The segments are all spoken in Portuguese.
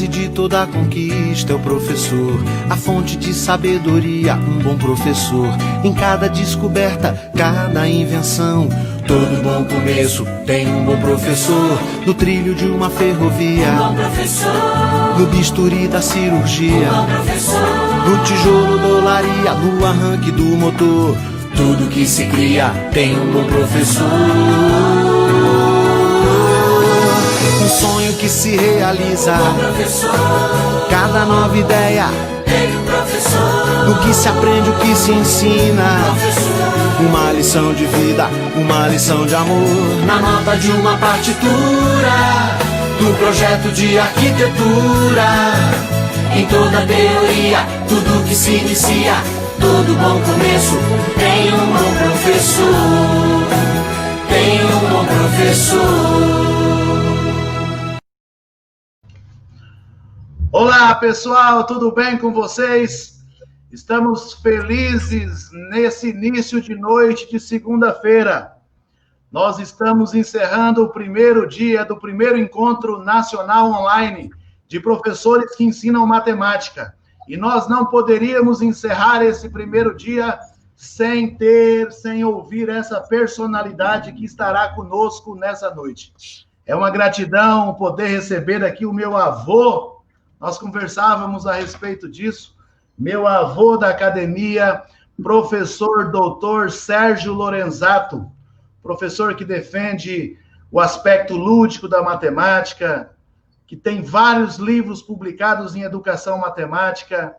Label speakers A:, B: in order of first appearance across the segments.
A: base de toda conquista é o professor, a fonte de sabedoria, um bom professor. Em cada descoberta, cada invenção, todo bom começo tem um bom professor. No trilho de uma ferrovia,
B: um bom professor.
A: No bisturi da cirurgia,
B: um bom professor.
A: No tijolo da olaria, no arranque do motor, tudo que se cria tem um bom professor. Um sonho que se realiza,
B: um bom professor.
A: Cada nova ideia
B: Tem um professor.
A: No que se aprende, o que se ensina,
B: Professor.
A: uma lição de vida, uma lição de amor. Na nota de uma partitura, no projeto de arquitetura, em toda teoria, tudo que se inicia, todo bom começo tem um bom professor. Tem um bom professor.
C: Olá pessoal, tudo bem com vocês? Estamos felizes nesse início de noite de segunda-feira. Nós estamos encerrando o primeiro dia do primeiro encontro nacional online de professores que ensinam matemática. E nós não poderíamos encerrar esse primeiro dia sem ouvir essa personalidade que estará conosco nessa noite. É uma gratidão poder receber aqui o meu avô. Nós conversávamos a respeito disso. Meu avô da academia, professor doutor Sérgio Lorenzato, professor que defende o aspecto lúdico da matemática, que tem vários livros publicados em educação matemática,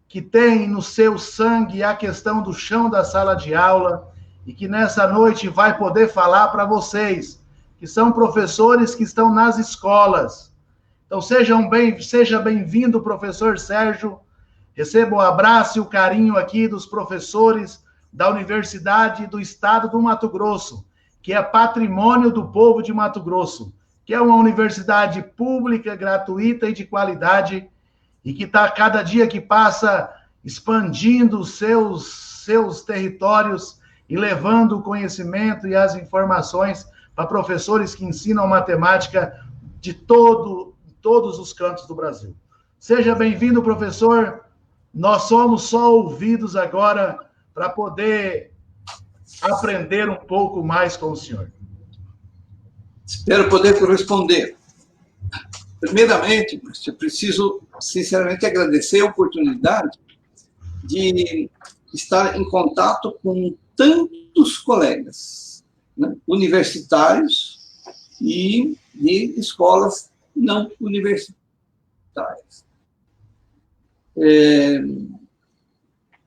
C: que tem no seu sangue a questão do chão da sala de aula, e que nessa noite vai poder falar para vocês, que são professores que estão nas escolas. Então, seja bem-vindo, professor Sérgio. Receba o abraço e o carinho aqui dos professores da Universidade do Estado do Mato Grosso, que é patrimônio do povo de Mato Grosso, que é uma universidade pública, gratuita e de qualidade, e que está, cada dia que passa, expandindo os seus territórios e levando o conhecimento e as informações para professores que ensinam matemática de todos os cantos do Brasil. Seja bem-vindo, professor. Nós somos só ouvidos agora para poder aprender um pouco mais com o senhor.
D: Espero poder corresponder. Primeiramente, eu preciso, sinceramente, agradecer a oportunidade de estar em contato com tantos colegas, né, universitários e de escolas não universitárias.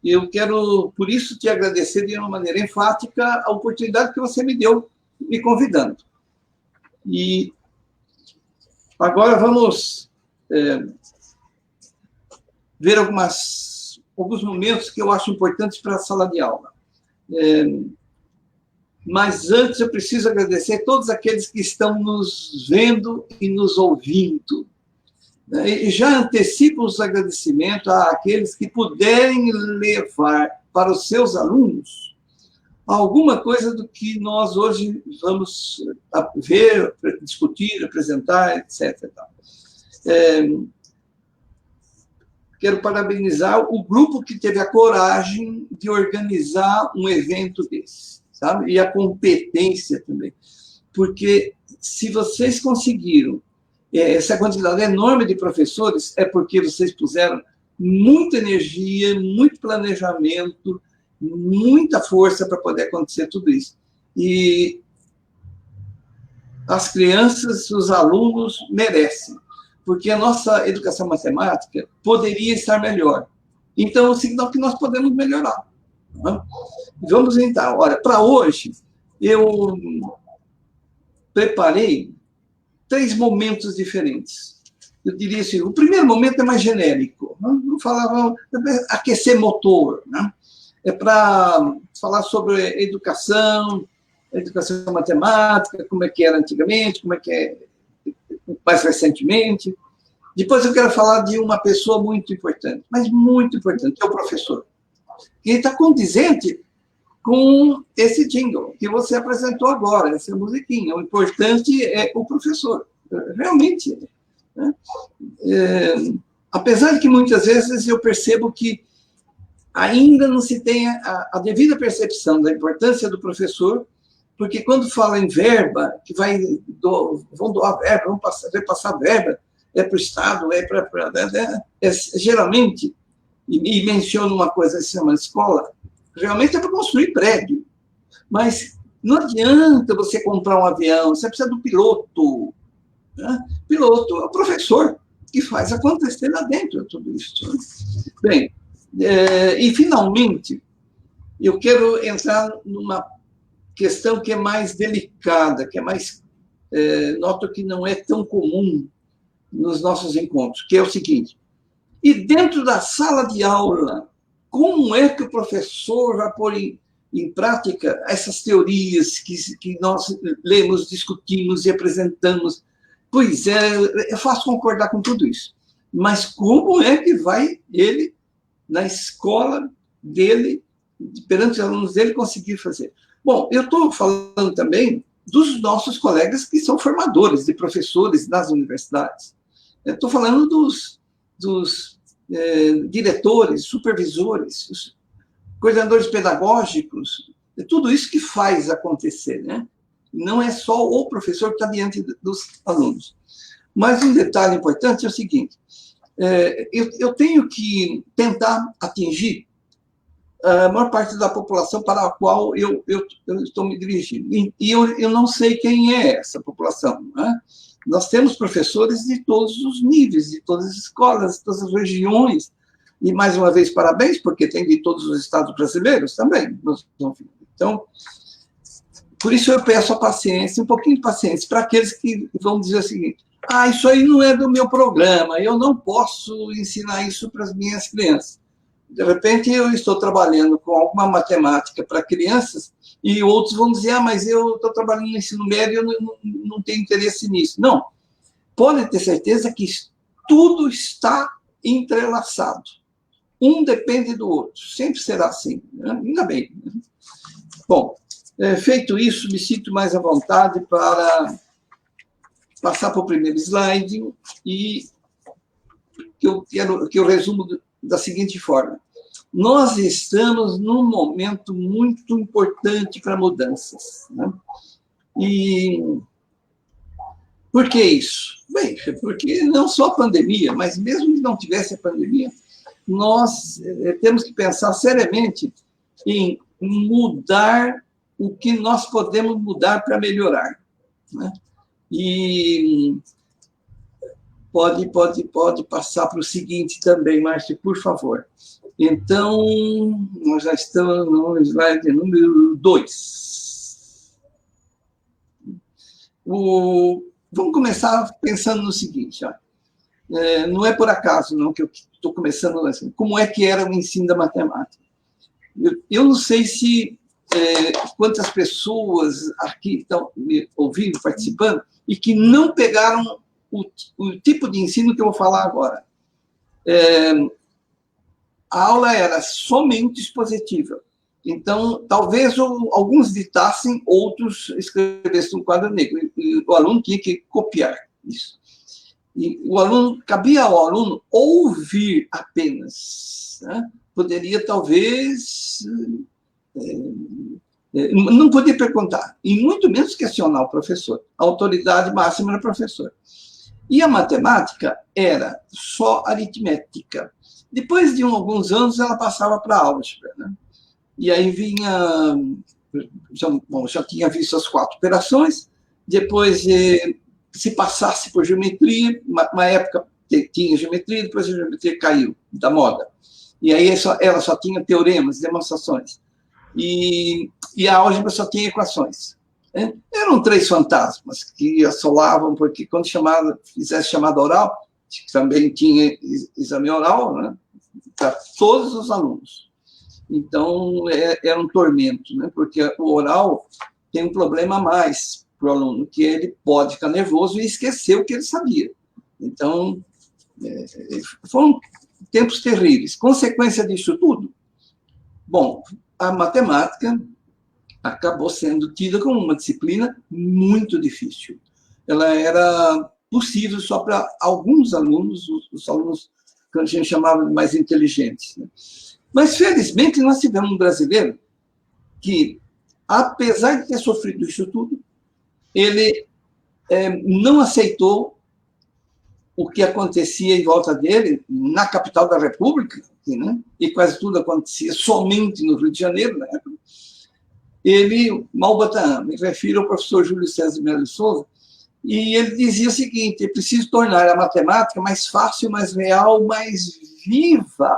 D: Eu quero, por isso, te agradecer de uma maneira enfática a oportunidade que você me deu, me convidando. E agora vamos ver alguns momentos que eu acho importantes para a sala de aula. Mas antes eu preciso agradecer a todos aqueles que estão nos vendo e nos ouvindo. E já antecipo os agradecimentos àqueles que puderem levar para os seus alunos alguma coisa do que nós hoje vamos ver, discutir, apresentar, etc. Quero parabenizar o grupo que teve a coragem de organizar um evento desse, sabe? E a competência também. Porque se vocês conseguiram essa quantidade enorme de professores, é porque vocês puseram muita energia, muito planejamento, muita força para poder acontecer tudo isso. E as crianças, os alunos merecem, porque a nossa educação matemática poderia estar melhor. Então, é um sinal que nós podemos melhorar. Né? Vamos então, olha, para hoje, eu preparei 3 momentos diferentes. Eu diria assim, o primeiro momento é mais genérico. Vamos falar, aquecer motor, né? É para falar sobre educação matemática, como é que era antigamente, como é que é mais recentemente. Depois eu quero falar de uma pessoa muito importante, mas muito importante, que é o professor. Ele está condizente com esse jingle que você apresentou agora, essa musiquinha. O importante é o professor. Realmente, né? Apesar de que muitas vezes eu percebo que ainda não se tem a devida percepção da importância do professor, porque quando fala em verba, que vão doar verba, vão repassar verba, é para o Estado, geralmente, e menciono uma coisa que se chama escola, realmente é para construir prédio, mas não adianta você comprar um avião, você precisa do piloto, né? Piloto é o professor que faz acontecer lá dentro tudo isso. Bem, e, finalmente, eu quero entrar numa questão que é mais delicada, que é mais... noto que não é tão comum nos nossos encontros, que é o seguinte: e dentro da sala de aula, como é que o professor vai pôr em prática essas teorias que nós lemos, discutimos e apresentamos? Pois é fácil concordar com tudo isso, mas como é que vai ele, na escola dele, perante os alunos dele, conseguir fazer? Bom, eu estou falando também dos nossos colegas que são formadores de professores nas universidades. Eu estou falando dos diretores, supervisores, coordenadores pedagógicos, tudo isso que faz acontecer, né? Não é só o professor que está diante dos alunos. Mas um detalhe importante é o seguinte: eu tenho que tentar atingir a maior parte da população para a qual eu estou me dirigindo. E eu não sei quem é essa população, né? Nós temos professores de todos os níveis, de todas as escolas, de todas as regiões. E, mais uma vez, parabéns, porque tem de todos os estados brasileiros também. Então, por isso eu peço a paciência, um pouquinho de paciência, para aqueles que vão dizer o seguinte: isso aí não é do meu programa, eu não posso ensinar isso para as minhas crianças. De repente, eu estou trabalhando com alguma matemática para crianças e outros vão dizer: mas eu estou trabalhando no ensino médio e eu não tenho interesse nisso. Não. Pode ter certeza que tudo está entrelaçado. Um depende do outro. Sempre será assim. Né? Ainda bem. Bom, feito isso, me sinto mais à vontade para passar para o primeiro slide e que eu resumo da seguinte forma: nós estamos num momento muito importante para mudanças, né? E por que isso? Bem, porque não só a pandemia, mas mesmo que não tivesse a pandemia, nós temos que pensar seriamente em mudar o que nós podemos mudar para melhorar, né? E pode passar para o seguinte também, Márcio, por favor. Então, nós já estamos no slide número 2. Vamos começar pensando no seguinte: não é por acaso não, que eu estou começando assim. Como é que era o ensino da matemática? Eu não sei se quantas pessoas aqui estão me ouvindo, participando, e que não pegaram o tipo de ensino que eu vou falar agora. A aula era somente expositiva. Então, talvez alguns ditassem, outros escrevessem um quadro negro. E o aluno tinha que copiar isso. E cabia ao aluno ouvir apenas, né? Poderia, talvez, não podia perguntar, e muito menos questionar o professor. A autoridade máxima era o professor. E a matemática era só aritmética. Depois de alguns anos, ela passava para a álgebra, né? E aí vinha... já tinha visto as 4 operações, depois, se passasse por geometria, uma época tinha geometria, depois a geometria caiu da moda. E aí ela só tinha teoremas, demonstrações. E a álgebra só tinha equações. Né? Eram 3 fantasmas que assolavam, porque quando fizesse chamada oral, também tinha exame oral, né, para todos os alunos. Então, era um tormento, né, porque o oral tem um problema a mais para o aluno, que ele pode ficar nervoso e esquecer o que ele sabia. Então, foram tempos terríveis. Consequência disso tudo? Bom, a matemática acabou sendo tida como uma disciplina muito difícil. Ela era possível só para alguns alunos, os alunos que a gente chamava de mais inteligentes. Né? Mas, felizmente, nós tivemos um brasileiro que, apesar de ter sofrido isso tudo, ele não aceitou o que acontecia em volta dele, na capital da República, né? E quase tudo acontecia somente no Rio de Janeiro, na época. Ele, Malbataan, me refiro ao professor Júlio César Melo de Souza, e ele dizia o seguinte: é preciso tornar a matemática mais fácil, mais real, mais viva,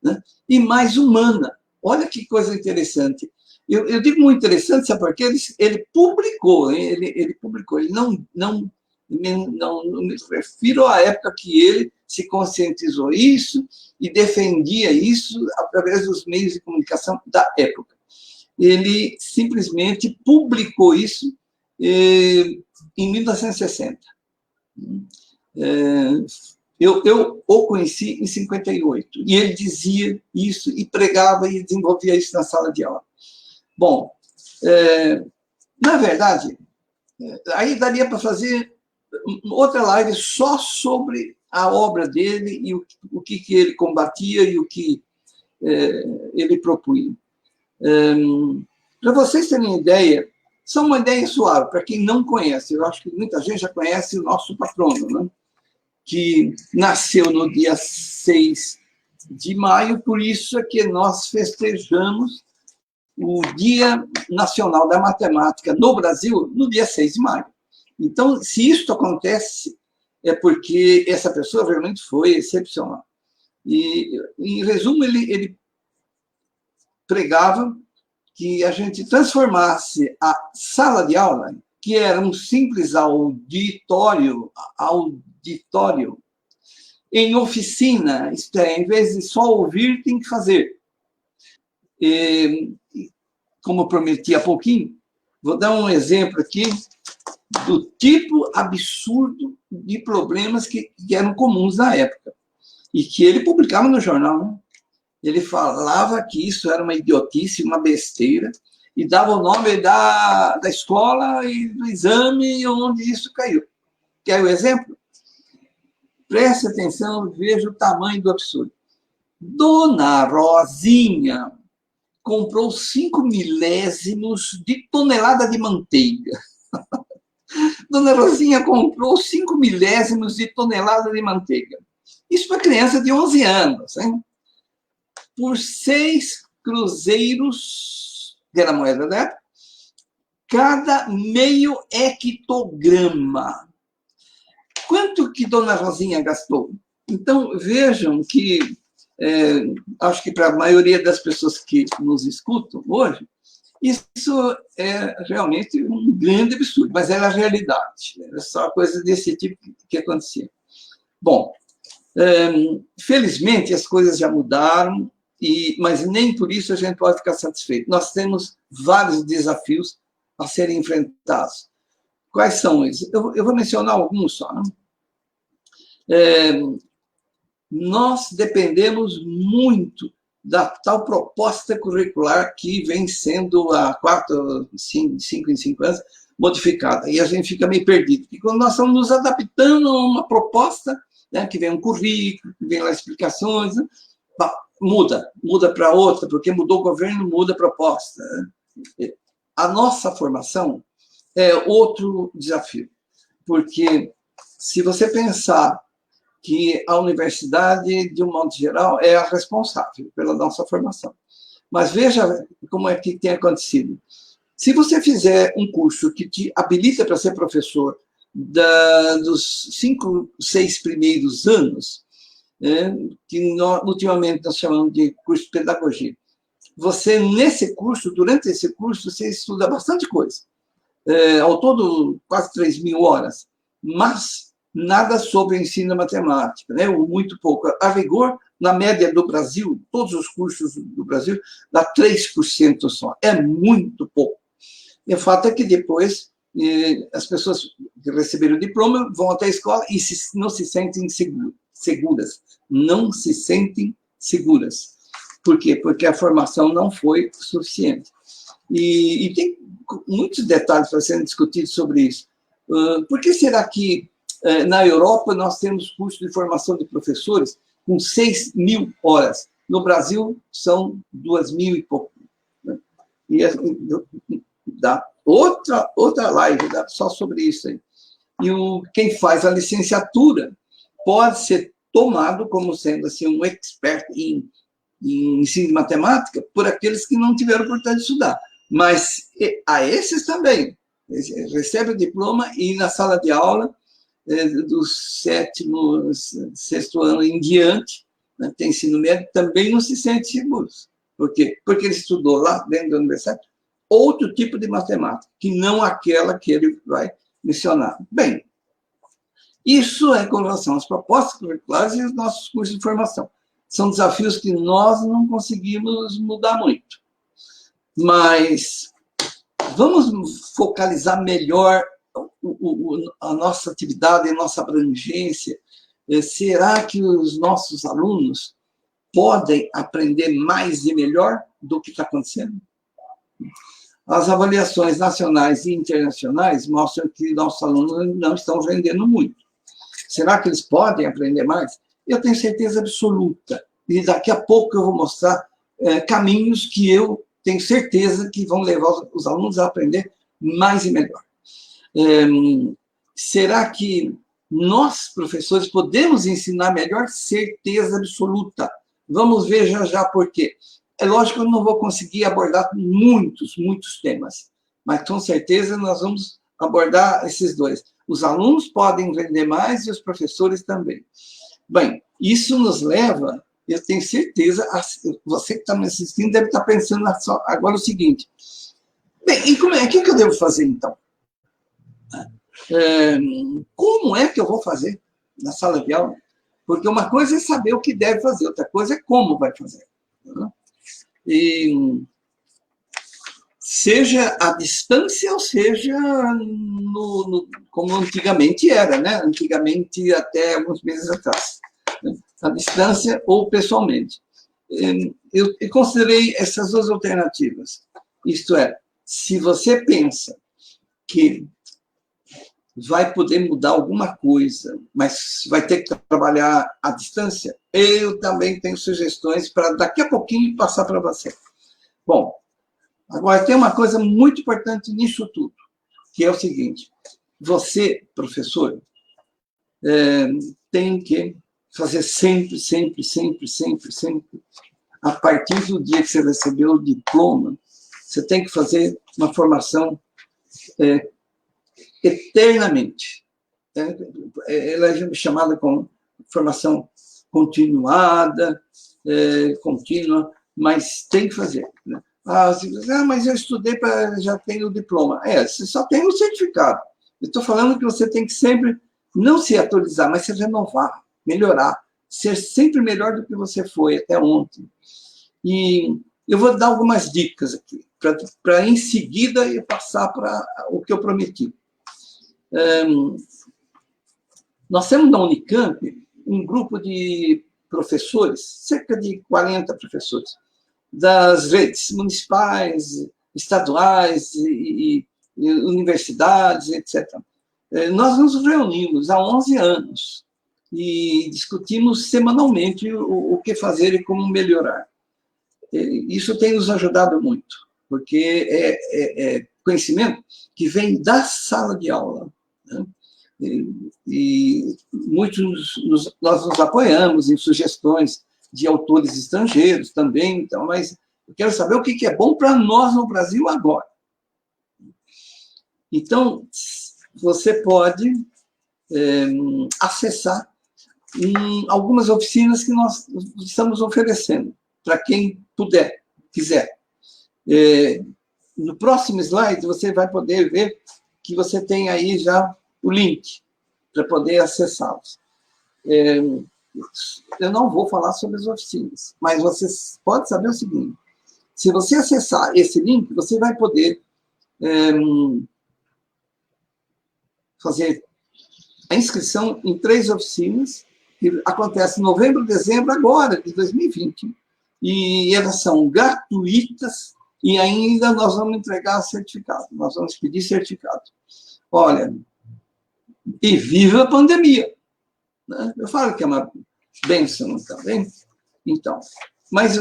D: né? E mais humana. Olha que coisa interessante. Eu digo muito interessante, sabe por quê? Ele publicou, ele publicou, ele não me refiro à época que ele se conscientizou isso e defendia isso através dos meios de comunicação da época. Ele simplesmente publicou isso em 1960. Eu o conheci em 58, e ele dizia isso, e pregava, e desenvolvia isso na sala de aula. Bom, na verdade, aí daria para fazer outra live só sobre a obra dele e o que ele combatia e o que ele propunha. Para vocês terem ideia, só uma ideia suave, para quem não conhece, eu acho que muita gente já conhece o nosso patrono, né? Que nasceu no dia 6 de maio, por isso é que nós festejamos o Dia Nacional da Matemática no Brasil no dia 6 de maio. Então, se isso acontece, é porque essa pessoa realmente foi excepcional. E, em resumo, ele pregava que a gente transformasse a sala de aula, que era um simples auditório, em oficina, isto é, em vez de só ouvir, tem que fazer. E, como eu prometi há pouquinho, vou dar um exemplo aqui do tipo absurdo de problemas que eram comuns na época e que ele publicava no jornal, né? Ele falava que isso era uma idiotice, uma besteira, e dava o nome da escola e do exame onde isso caiu. Quer o exemplo? Preste atenção, veja o tamanho do absurdo. Dona Rosinha comprou 5 milésimos de tonelada de manteiga. Dona Rosinha comprou 5 milésimos de tonelada de manteiga. Isso para criança de 11 anos, hein? Por 6 cruzeiros, que era a moeda da época, cada meio hectograma. Quanto que Dona Rosinha gastou? Então, vejam que, acho que para a maioria das pessoas que nos escutam hoje, isso é realmente um grande absurdo, mas era a realidade. Era só coisa desse tipo que acontecia. Bom, felizmente as coisas já mudaram, mas nem por isso a gente pode ficar satisfeito. Nós temos vários desafios a serem enfrentados. Quais são eles? Eu vou mencionar alguns só. Né? Nós dependemos muito da tal proposta curricular que vem sendo há 5 em 5 anos modificada. E a gente fica meio perdido. Porque quando nós estamos nos adaptando a uma proposta, né, que vem um currículo, que vem lá explicações, né, muda para outra, porque mudou o governo, muda a proposta. Né? A nossa formação é outro desafio. Porque se você pensar que a universidade, de um modo geral, é a responsável pela nossa formação. Mas veja como é que tem acontecido. Se você fizer um curso que te habilita para ser professor dos 5, 6 primeiros anos, que ultimamente nós chamamos de curso de pedagogia, você, nesse curso, durante esse curso, você estuda bastante coisa. Ao todo, quase 3.000 horas. Mas nada sobre o ensino matemática, né? Ou muito pouco. A rigor, na média do Brasil, todos os cursos do Brasil, dá 3% só. É muito pouco. E o fato é que depois as pessoas que receberam o diploma vão até a escola e não se sentem seguras. Não se sentem seguras. Por quê? Porque a formação não foi suficiente. E tem muitos detalhes para serem discutidos sobre isso. Por que será que Na Europa, nós temos curso de formação de professores com 6.000 horas. No Brasil, são 2.000 e pouco. Né? E dá outra live só sobre isso aí. E quem faz a licenciatura pode ser tomado como sendo assim, um expert em ensino de matemática por aqueles que não tiveram oportunidade de estudar. Mas a esses também. Recebe o diploma e na sala de aula, do 7º, 6º ano em diante, né, tem ensino médio, também não se sente seguro. Por quê? Porque ele estudou lá dentro da universidade outro tipo de matemática, que não aquela que ele vai mencionar. Bem, isso é com relação às propostas curriculares e os nossos cursos de formação. São desafios que nós não conseguimos mudar muito. Mas vamos focalizar melhor a nossa atividade, a nossa abrangência. Será que os nossos alunos podem aprender mais e melhor do que está acontecendo? As avaliações nacionais e internacionais mostram que nossos alunos não estão rendendo muito. Será que eles podem aprender mais? Eu tenho certeza absoluta. E daqui a pouco eu vou mostrar caminhos que eu tenho certeza que vão levar os alunos a aprender mais e melhor. Será que nós, professores, podemos ensinar melhor? Certeza absoluta. Vamos ver já por quê. É lógico que eu não vou conseguir abordar muitos temas, mas com certeza nós vamos abordar esses dois. Os alunos podem aprender mais e os professores também. Bem, isso nos leva, eu tenho certeza, você que está me assistindo deve estar pensando agora o seguinte, bem, e o que eu devo fazer então? Como é que eu vou fazer na sala de aula? Porque uma coisa é saber o que deve fazer, outra coisa é como vai fazer. E seja à distância ou seja como antigamente era, né? Antigamente, até alguns meses atrás. Né? À distância ou pessoalmente. Eu considerei essas duas alternativas. Isto é, se você pensa que vai poder mudar alguma coisa, mas vai ter que trabalhar à distância, eu também tenho sugestões para daqui a pouquinho passar para você. Bom, agora tem uma coisa muito importante nisso tudo, que é o seguinte, você, professor, tem que fazer sempre, a partir do dia que você recebeu o diploma, você tem que fazer uma formação eternamente. Ela é chamada como formação continuada, contínua, mas tem que fazer. Né? Mas eu estudei para já tenho o diploma. Você só tem o certificado. Eu estou falando que você tem que sempre, não se atualizar, mas se renovar, melhorar, ser sempre melhor do que você foi até ontem. E eu vou dar algumas dicas aqui, para em seguida eu passar para o que eu prometi. Nós temos na Unicamp um grupo de professores, cerca de 40 professores, das redes municipais, estaduais e universidades, etc. Nós nos reunimos há 11 anos e discutimos semanalmente o que fazer e como melhorar. Isso tem nos ajudado muito, porque é conhecimento que vem da sala de aula. Né? E muitos nós nos apoiamos em sugestões de autores estrangeiros também, então, mas eu quero saber o que é bom para nós no Brasil agora. Então, você pode acessar algumas oficinas que nós estamos oferecendo, para quem quiser. No próximo slide, você vai poder ver que você tem aí já o link para poder acessá-los. Eu não vou falar sobre as oficinas, mas você pode saber o seguinte, se você acessar esse link, você vai poder fazer a inscrição em 3 oficinas, que acontecem em novembro, dezembro, agora, de 2020. E elas são gratuitas e ainda nós vamos entregar certificado, nós vamos pedir certificado. Olha, E viva a pandemia, né? Eu falo que é uma bênção também. Então, mas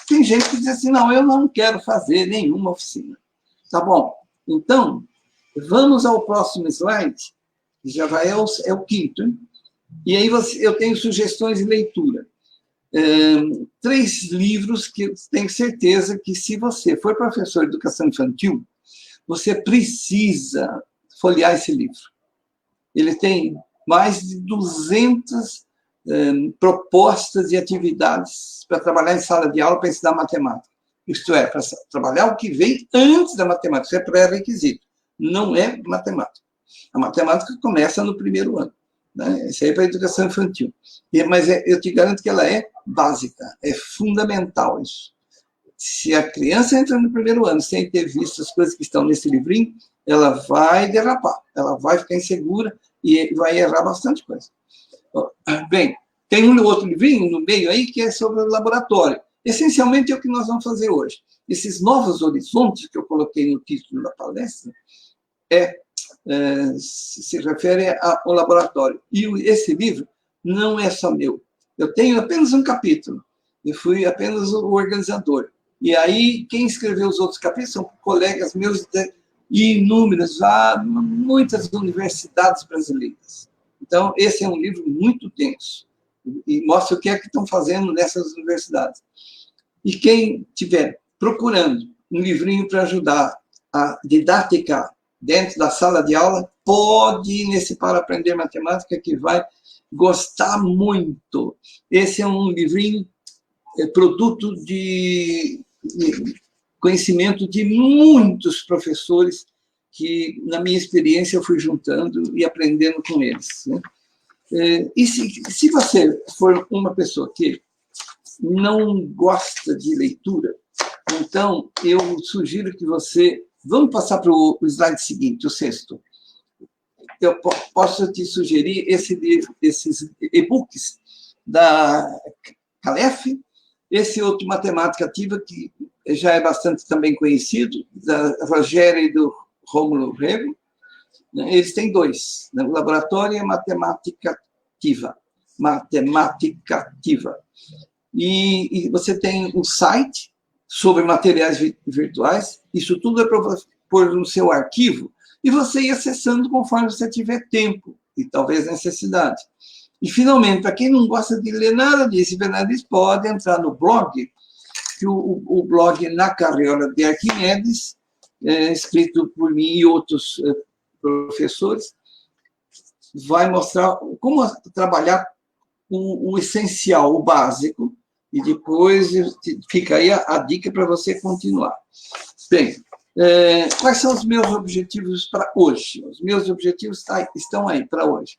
D: tem gente que diz assim, não, eu não quero fazer nenhuma oficina. Tá bom. Então, vamos ao próximo slide, que já vai é o quinto, hein? E aí eu tenho sugestões de leitura. 3 livros que eu tenho certeza que, se você for professor de educação infantil, você precisa folhear esse livro. Ele tem mais de 200 propostas de atividades para trabalhar em sala de aula para ensinar matemática. Isto é, para trabalhar o que vem antes da matemática. Isso é pré-requisito. Não é matemática. A matemática começa no primeiro ano, né? Isso aí é para a educação infantil. Mas eu te garanto que ela é básica, é fundamental isso. Se a criança entra no primeiro ano sem ter visto as coisas que estão nesse livrinho, ela vai derrapar, ela vai ficar insegura e vai errar bastante coisa. Bem, tem um outro livrinho no meio aí que é sobre o laboratório. Essencialmente é o que nós vamos fazer hoje. Esses novos horizontes que eu coloquei no título da palestra se refere ao laboratório. E esse livro não é só meu. Eu tenho apenas um capítulo. Eu fui apenas o organizador. E aí, quem escreveu os outros capítulos são colegas meus de inúmeras, muitas universidades brasileiras. Então, esse é um livro muito denso e mostra o que é que estão fazendo nessas universidades. E quem estiver procurando um livrinho para ajudar a didática dentro da sala de aula, pode ir nesse Para Aprender Matemática, que vai gostar muito. Esse é um livrinho produto de conhecimento de muitos professores que, na minha experiência, eu fui juntando e aprendendo com eles, né? E se você for uma pessoa que não gosta de leitura, então eu sugiro que você... Vamos passar para o slide seguinte, o 6º. Eu posso te sugerir esses e-books da Calef, esse outro Matemática Ativa, que já é bastante também conhecido, da Rogéria e do Rômulo Rego. Eles têm 2, né? O Laboratório e a Matemática Ativa. Matemática Ativa. E você tem um site sobre materiais virtuais, isso tudo é para pôr no seu arquivo, e você ir acessando conforme você tiver tempo e talvez necessidade. E, finalmente, para quem não gosta de ler nada disso, pode entrar no blog, que o blog Na Carriola de Arquimedes, escrito por mim e outros professores, vai mostrar como trabalhar o essencial, o básico, e depois fica aí a dica para você continuar. Bem, quais são os meus objetivos para hoje? Os meus objetivos estão aí para hoje.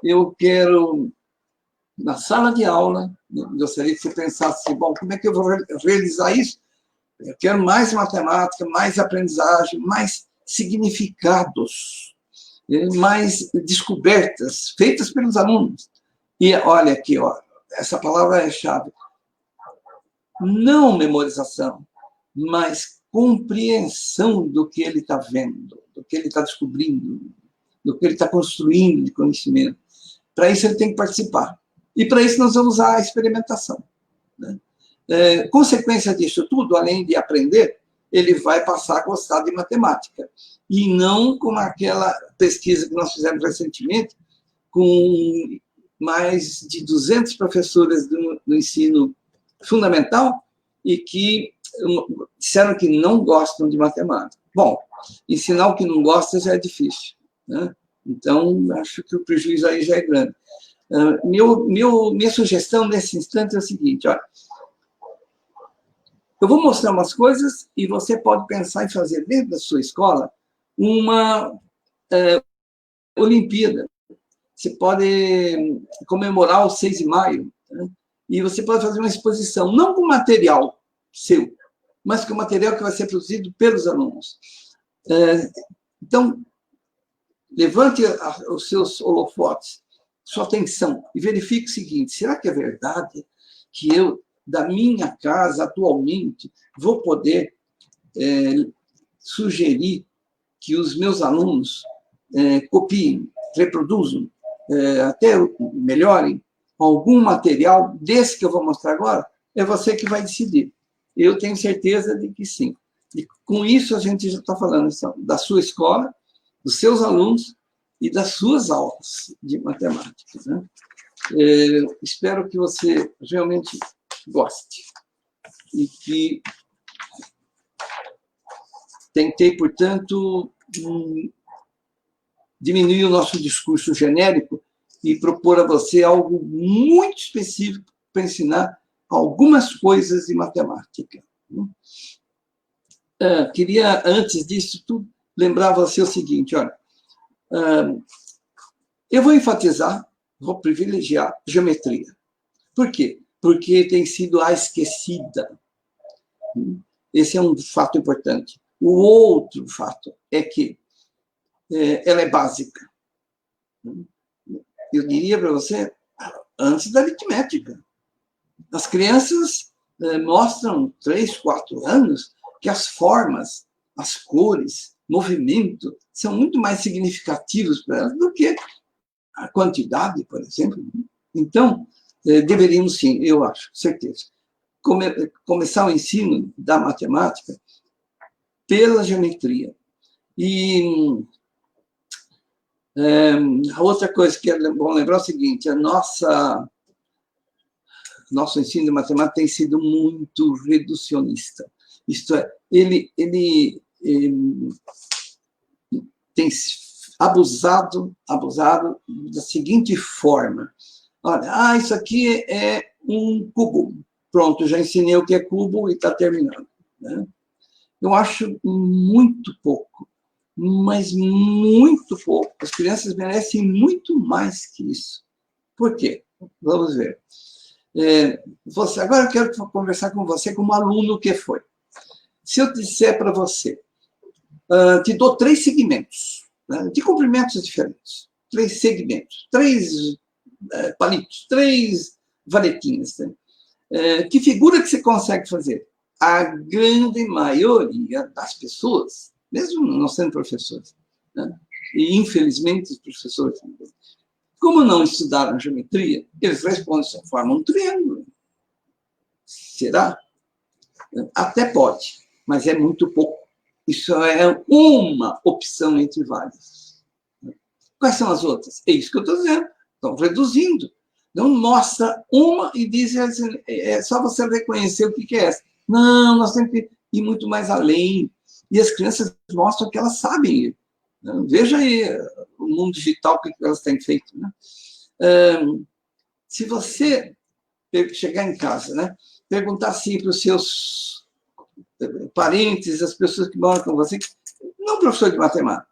D: Eu quero, na sala de aula, gostaria que você pensasse, bom, como é que eu vou realizar isso? Eu quero mais matemática, mais aprendizagem, mais significados, mais descobertas feitas pelos alunos. E olha aqui, ó, essa palavra é chave. Não memorização, mas compreensão do que ele está vendo, do que ele está descobrindo, do que ele está construindo de conhecimento. Para isso, ele tem que participar. E, para isso, nós vamos usar a experimentação, né? Consequência disso tudo, além de aprender, ele vai passar a gostar de matemática. E não como aquela pesquisa que nós fizemos recentemente, com mais de 200 professores do ensino fundamental e que disseram que não gostam de matemática. Bom, ensinar o que não gosta já é difícil, né? Então, acho que o prejuízo aí já é grande. Minha sugestão nesse instante é o seguinte, olha, eu vou mostrar umas coisas e você pode pensar em fazer dentro da sua escola uma Olimpíada. Você pode comemorar o 6 de maio, né? E você pode fazer uma exposição, não com material seu, mas com material que vai ser produzido pelos alunos. Então, levante os seus holofotes, sua atenção, e verifique o seguinte, será que é verdade que eu, da minha casa, atualmente, vou poder sugerir que os meus alunos copiem reproduzam, até melhorem algum material desse que eu vou mostrar agora, é você que vai decidir. Eu tenho certeza de que sim. E com isso, a gente já está falando da sua escola, dos seus alunos e das suas aulas de matemática, né? Espero que você realmente goste. E que tentei, portanto, diminuir o nosso discurso genérico e propor a você algo muito específico para ensinar algumas coisas de matemática. Queria, antes disso tudo, lembrar você o seguinte, olha, eu vou enfatizar, vou privilegiar geometria. Por quê? Porque tem sido a esquecida. Esse é um fato importante. O outro fato é que ela é básica. Eu diria para você, antes da aritmética. As crianças mostram, 3, 4 anos, que as formas, as cores, movimento, são muito mais significativos para elas do que a quantidade, por exemplo. Então, deveríamos sim, eu acho, certeza, começar o ensino da matemática pela geometria. E a outra coisa que é bom lembrar é o seguinte, nosso ensino de matemática tem sido muito reducionista. Isto é, ele tem abusado da seguinte forma. Olha, isso aqui é um cubo. Pronto, já ensinei o que é cubo e está terminando, né? Eu acho muito pouco, mas muito pouco. As crianças merecem muito mais que isso. Por quê? Vamos ver. Agora eu quero conversar com você como aluno que foi. Se eu disser para você, te dou 3 segmentos, né, de comprimentos diferentes, 3 segmentos, 3 palitos, 3 varetinhas, né? Que figura que você consegue fazer? A grande maioria das pessoas, mesmo não sendo professores, né, e infelizmente os professores também, como não estudaram geometria, eles respondem dessa forma, um triângulo. Será? Até pode, mas é muito pouco. Isso é uma opção entre várias. Quais são as outras? É isso que eu estou dizendo. Estão reduzindo. Não mostra uma e diz, é só você reconhecer o que é essa. Não, nós temos que ir muito mais além. E as crianças mostram que elas sabem. Veja aí o mundo digital, o que elas têm feito, né? Se você chegar em casa, né, perguntar assim para os seus parentes, as pessoas que moram com você, não professor de matemática,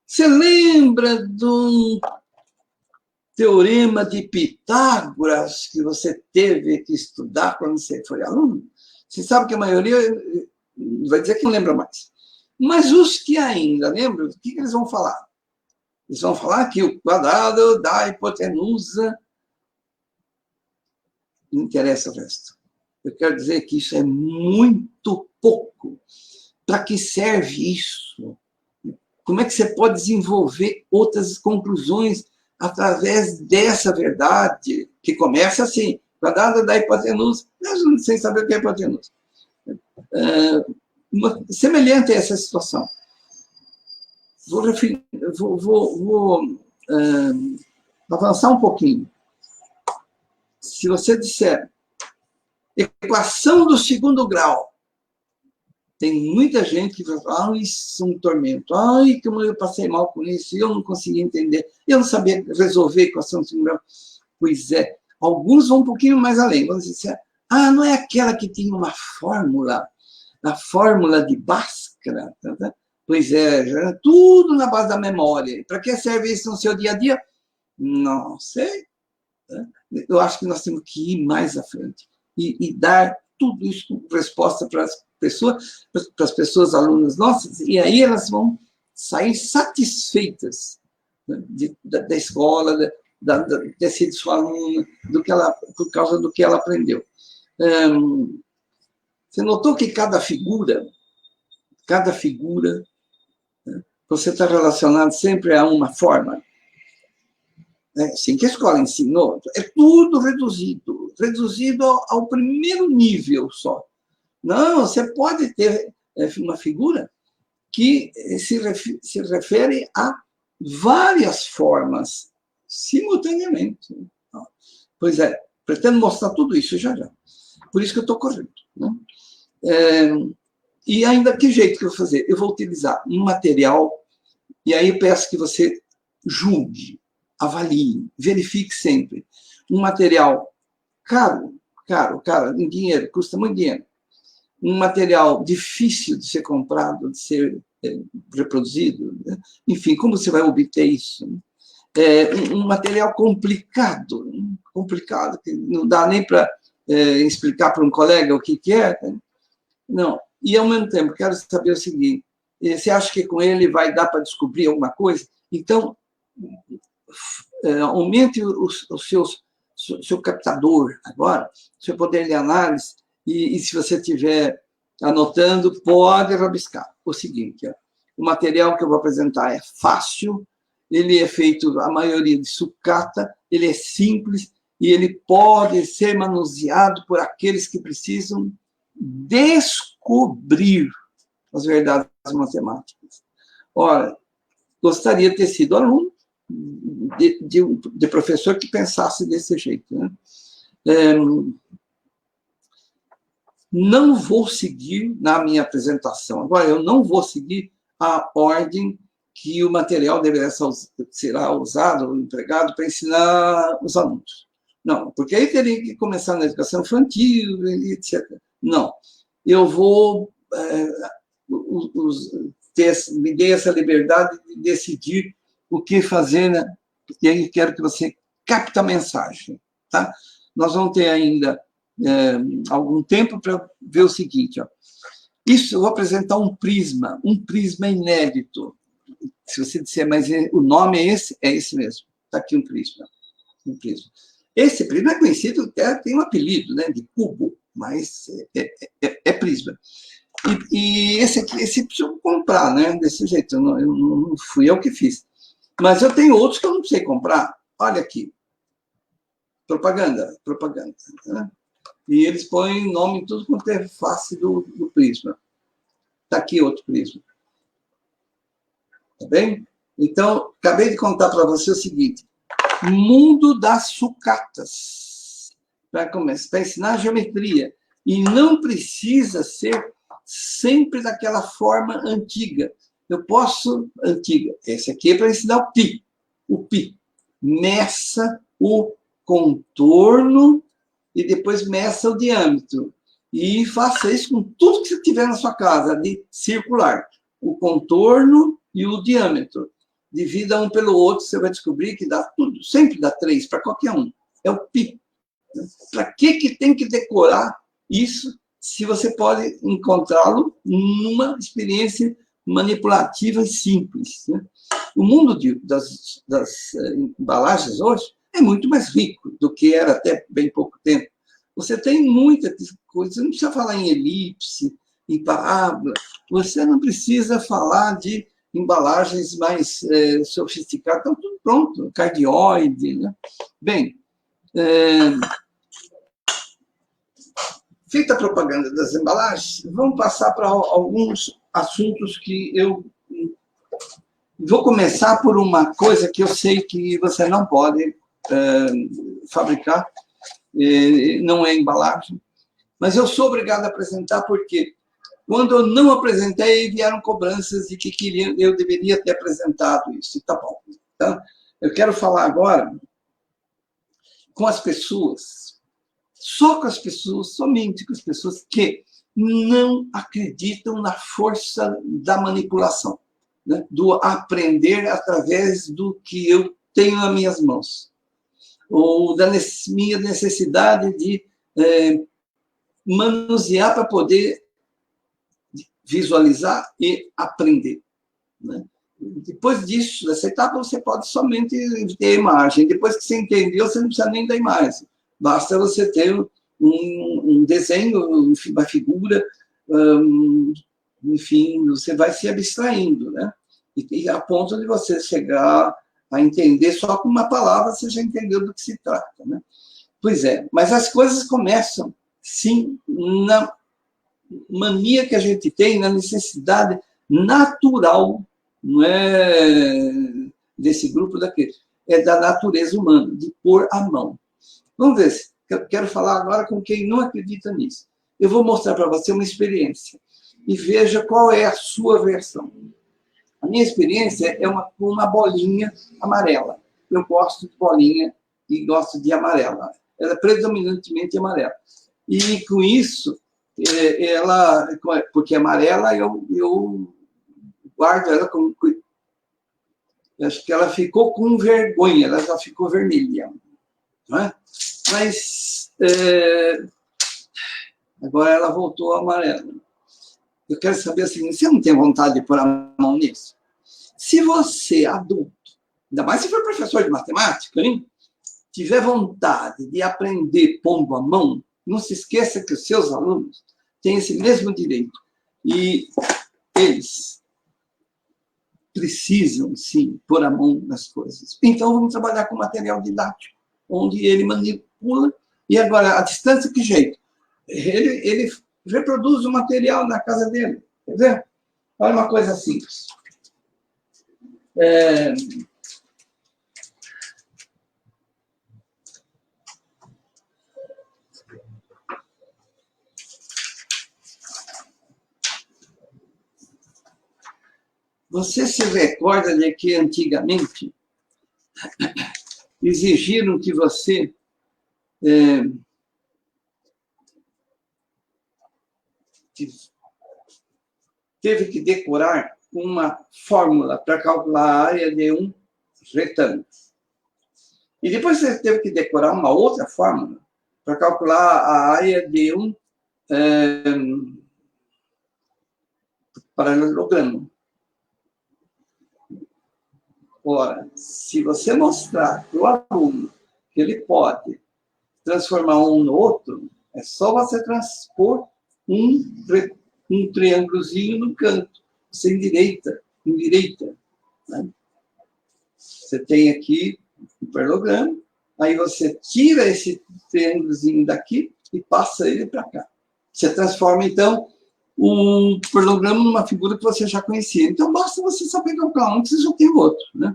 D: você lembra do teorema de Pitágoras que você teve que estudar quando você foi aluno? Você sabe que a maioria vai dizer que não lembra mais. Mas os que ainda lembram, o que eles vão falar? Eles vão falar que o quadrado da hipotenusa não interessa o resto. Eu quero dizer que isso é muito pouco. Para que serve isso? Como é que você pode desenvolver outras conclusões através dessa verdade, que começa assim, quadrado da hipotenusa, mesmo sem saber o que é hipotenusa. Semelhante a essa situação. Vou avançar um pouquinho. Se você disser equação do segundo grau, tem muita gente que vai falar, isso é um tormento, como eu passei mal com isso, eu não consegui entender, eu não sabia resolver a equação do segundo grau. Pois é, alguns vão um pouquinho mais além, vão dizer, não é aquela que tinha uma fórmula, a fórmula de Bhaskara, tá? Pois é, tudo na base da memória. Para que serve isso no seu dia a dia? Não sei. Eu acho que nós temos que ir mais à frente e dar tudo isso com resposta para as pessoas alunas nossas, e aí elas vão sair satisfeitas, né, da escola, de ter sido sua aluna, por causa do que ela aprendeu. Você notou que cada figura, né, você está relacionado sempre a uma forma. né? Assim que a escola ensinou, é tudo reduzido ao primeiro nível só. Não, você pode ter uma figura que se refere a várias formas, simultaneamente. Pois é, pretendo mostrar tudo isso já. Por isso que eu estou correndo. Né? E ainda, que jeito que eu vou fazer? Eu vou utilizar um material, e aí peço que você julgue, avalie, verifique sempre. Um material caro, em dinheiro, custa muito dinheiro. Um material difícil de ser comprado, de ser reproduzido. Né? Enfim, como você vai obter isso? Um material complicado, que não dá nem para explicar para um colega o que é. Né? Não. E, ao mesmo tempo, quero saber o seguinte, você acha que com ele vai dar para descobrir alguma coisa? Então, aumente o seu captador agora, o seu poder de análise, e se você estiver anotando, pode rabiscar. O seguinte, o material que eu vou apresentar é fácil, ele é feito, a maioria, de sucata, ele é simples, e ele pode ser manuseado por aqueles que precisam descobrir as verdades matemáticas. Ora, gostaria de ter sido aluno de professor que pensasse desse jeito. Né? Não vou seguir na minha apresentação. Agora, eu não vou seguir a ordem que o material será usado ou empregado para ensinar os alunos. Não, porque aí teria que começar na educação infantil, etc. Não, eu vou me dei essa liberdade de decidir o que fazer, né? E aí quero que você capte a mensagem. Tá? Nós vamos ter ainda algum tempo para ver o seguinte. Isso, eu vou apresentar um prisma inédito. Se você disser, mas o nome é esse mesmo. Está aqui um prisma. Esse prisma é conhecido, até tem um apelido, né, de cubo, mas é prisma. E esse aqui, preciso comprar, né, desse jeito. Eu não fui eu que fiz. Mas eu tenho outros que eu não sei comprar. Olha aqui. Propaganda. Né? E eles põem nome em tudo quanto é face do prisma. Está aqui outro prisma. Tá bem? Então, acabei de contar para você o seguinte. Mundo das sucatas. Para ensinar geometria. E não precisa ser sempre daquela forma antiga. Eu posso... Antiga. Esse aqui é para ensinar o pi. O pi. Meça o contorno e depois meça o diâmetro. E faça isso com tudo que você tiver na sua casa, de circular. O contorno e o diâmetro. Divida um pelo outro, você vai descobrir que dá tudo, sempre dá 3 para qualquer um. É o pi. Para que tem que decorar isso se você pode encontrá-lo numa experiência manipulativa e simples? Né? O mundo das embalagens hoje é muito mais rico do que era até bem pouco tempo. Você tem muita coisa, você não precisa falar em elipse, em parábola, você não precisa falar de embalagens mais sofisticadas, estão tudo pronto, cardioide. Né? Bem, feita a propaganda das embalagens, vamos passar para alguns assuntos que eu vou começar por uma coisa que eu sei que você não pode fabricar, não é embalagem, mas eu sou obrigado a apresentar porque quando eu não apresentei, vieram cobranças de que eu deveria ter apresentado isso. Tá bom. Então, eu quero falar agora com as pessoas, só com as pessoas, somente com as pessoas que não acreditam na força da manipulação, né? Do aprender através do que eu tenho nas minhas mãos, ou da minha necessidade de manusear para poder visualizar e aprender. Né? Depois disso, dessa etapa, você pode somente ter a imagem. Depois que você entendeu, você não precisa nem da imagem. Basta você ter um desenho, uma figura, enfim, você vai se abstraindo, né? E a ponto de você chegar a entender só com uma palavra, você já entendeu do que se trata, né? Pois é, mas as coisas começam, sim, na mania que a gente tem, na necessidade natural, não é desse grupo daquele, é da natureza humana, de pôr a mão. Vamos ver, eu quero falar agora com quem não acredita nisso. Eu vou mostrar para você uma experiência e veja qual é a sua versão. A minha experiência é uma bolinha amarela. Eu gosto de bolinha e gosto de amarela. Ela é predominantemente amarela. E com isso, ela, porque é amarela, eu guardo ela com cuidado. Acho que ela ficou com vergonha, ela já ficou vermelha. Não é? Mas agora ela voltou amarela. Eu quero saber assim, você não tem vontade de pôr a mão nisso? Se você, adulto, ainda mais se for professor de matemática, hein, tiver vontade de aprender pondo a mão, não se esqueça que os seus alunos têm esse mesmo direito. E eles precisam, sim, pôr a mão nas coisas. Então, vamos trabalhar com material didático, onde ele manipula. E agora, a distância, que jeito? Ele reproduz o material na casa dele. Quer ver? Olha uma coisa simples. Você se recorda de que, antigamente, exigiram que você teve que decorar uma fórmula para calcular a área de um retângulo. E depois você teve que decorar uma outra fórmula para calcular a área de um paralelogramo. Ora, se você mostrar para o aluno que ele pode transformar um no outro, é só você transpor um triângulozinho no canto. Você endireita. Né? Você tem aqui o paralelogramo, aí você tira esse triângulozinho daqui e passa ele para cá. Você transforma, então, um paralelogramo numa figura que você já conhecia. Então, basta você saber calcular um, que você já tem o outro. Né?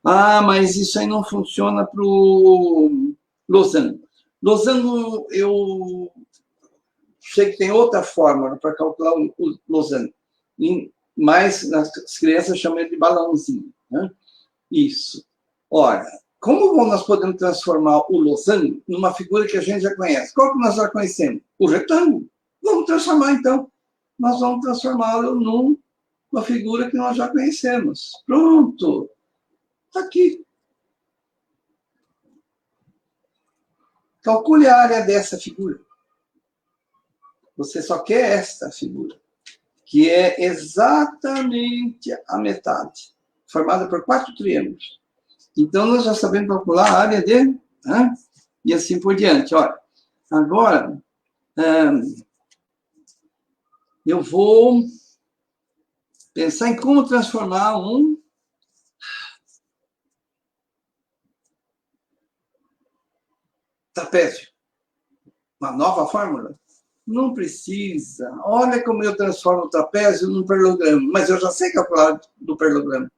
D: Ah, mas isso aí não funciona para o losango. Losango, eu sei que tem outra fórmula para calcular o losango. Mas as crianças chamam ele de balãozinho. Né? Isso. Ora, como nós podemos transformar o losango numa figura que a gente já conhece? Qual que nós já conhecemos? O retângulo. Vamos transformar, então. Nós vamos transformá-lo numa figura que nós já conhecemos. Pronto. Está aqui. Calcule a área dessa figura. Você só quer esta figura, que é exatamente a metade, formada por 4 triângulos. Então, nós já sabemos calcular a área dele, né? E assim por diante. Olha, agora, eu vou pensar em como transformar um trapézio. Uma nova fórmula. Não precisa. Olha como eu transformo o trapézio num paralelogramo. Mas eu já sei calcular do paralelogramo.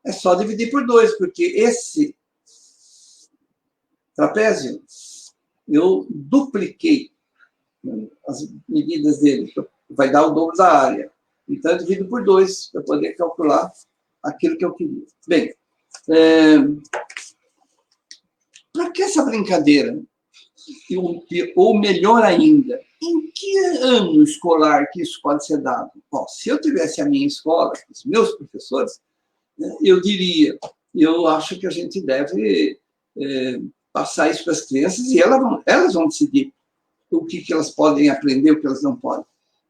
D: É só dividir por 2, porque esse trapézio, eu dupliquei as medidas dele. Vai dar o dobro da área. Então, eu divido por 2 para poder calcular aquilo que eu queria. Bem, para que essa brincadeira? Ou melhor ainda, em que ano escolar que isso pode ser dado? Bom, se eu tivesse a minha escola, os meus professores, eu diria, eu acho que a gente deve passar isso para as crianças e elas vão decidir o que elas podem aprender, o que elas não podem.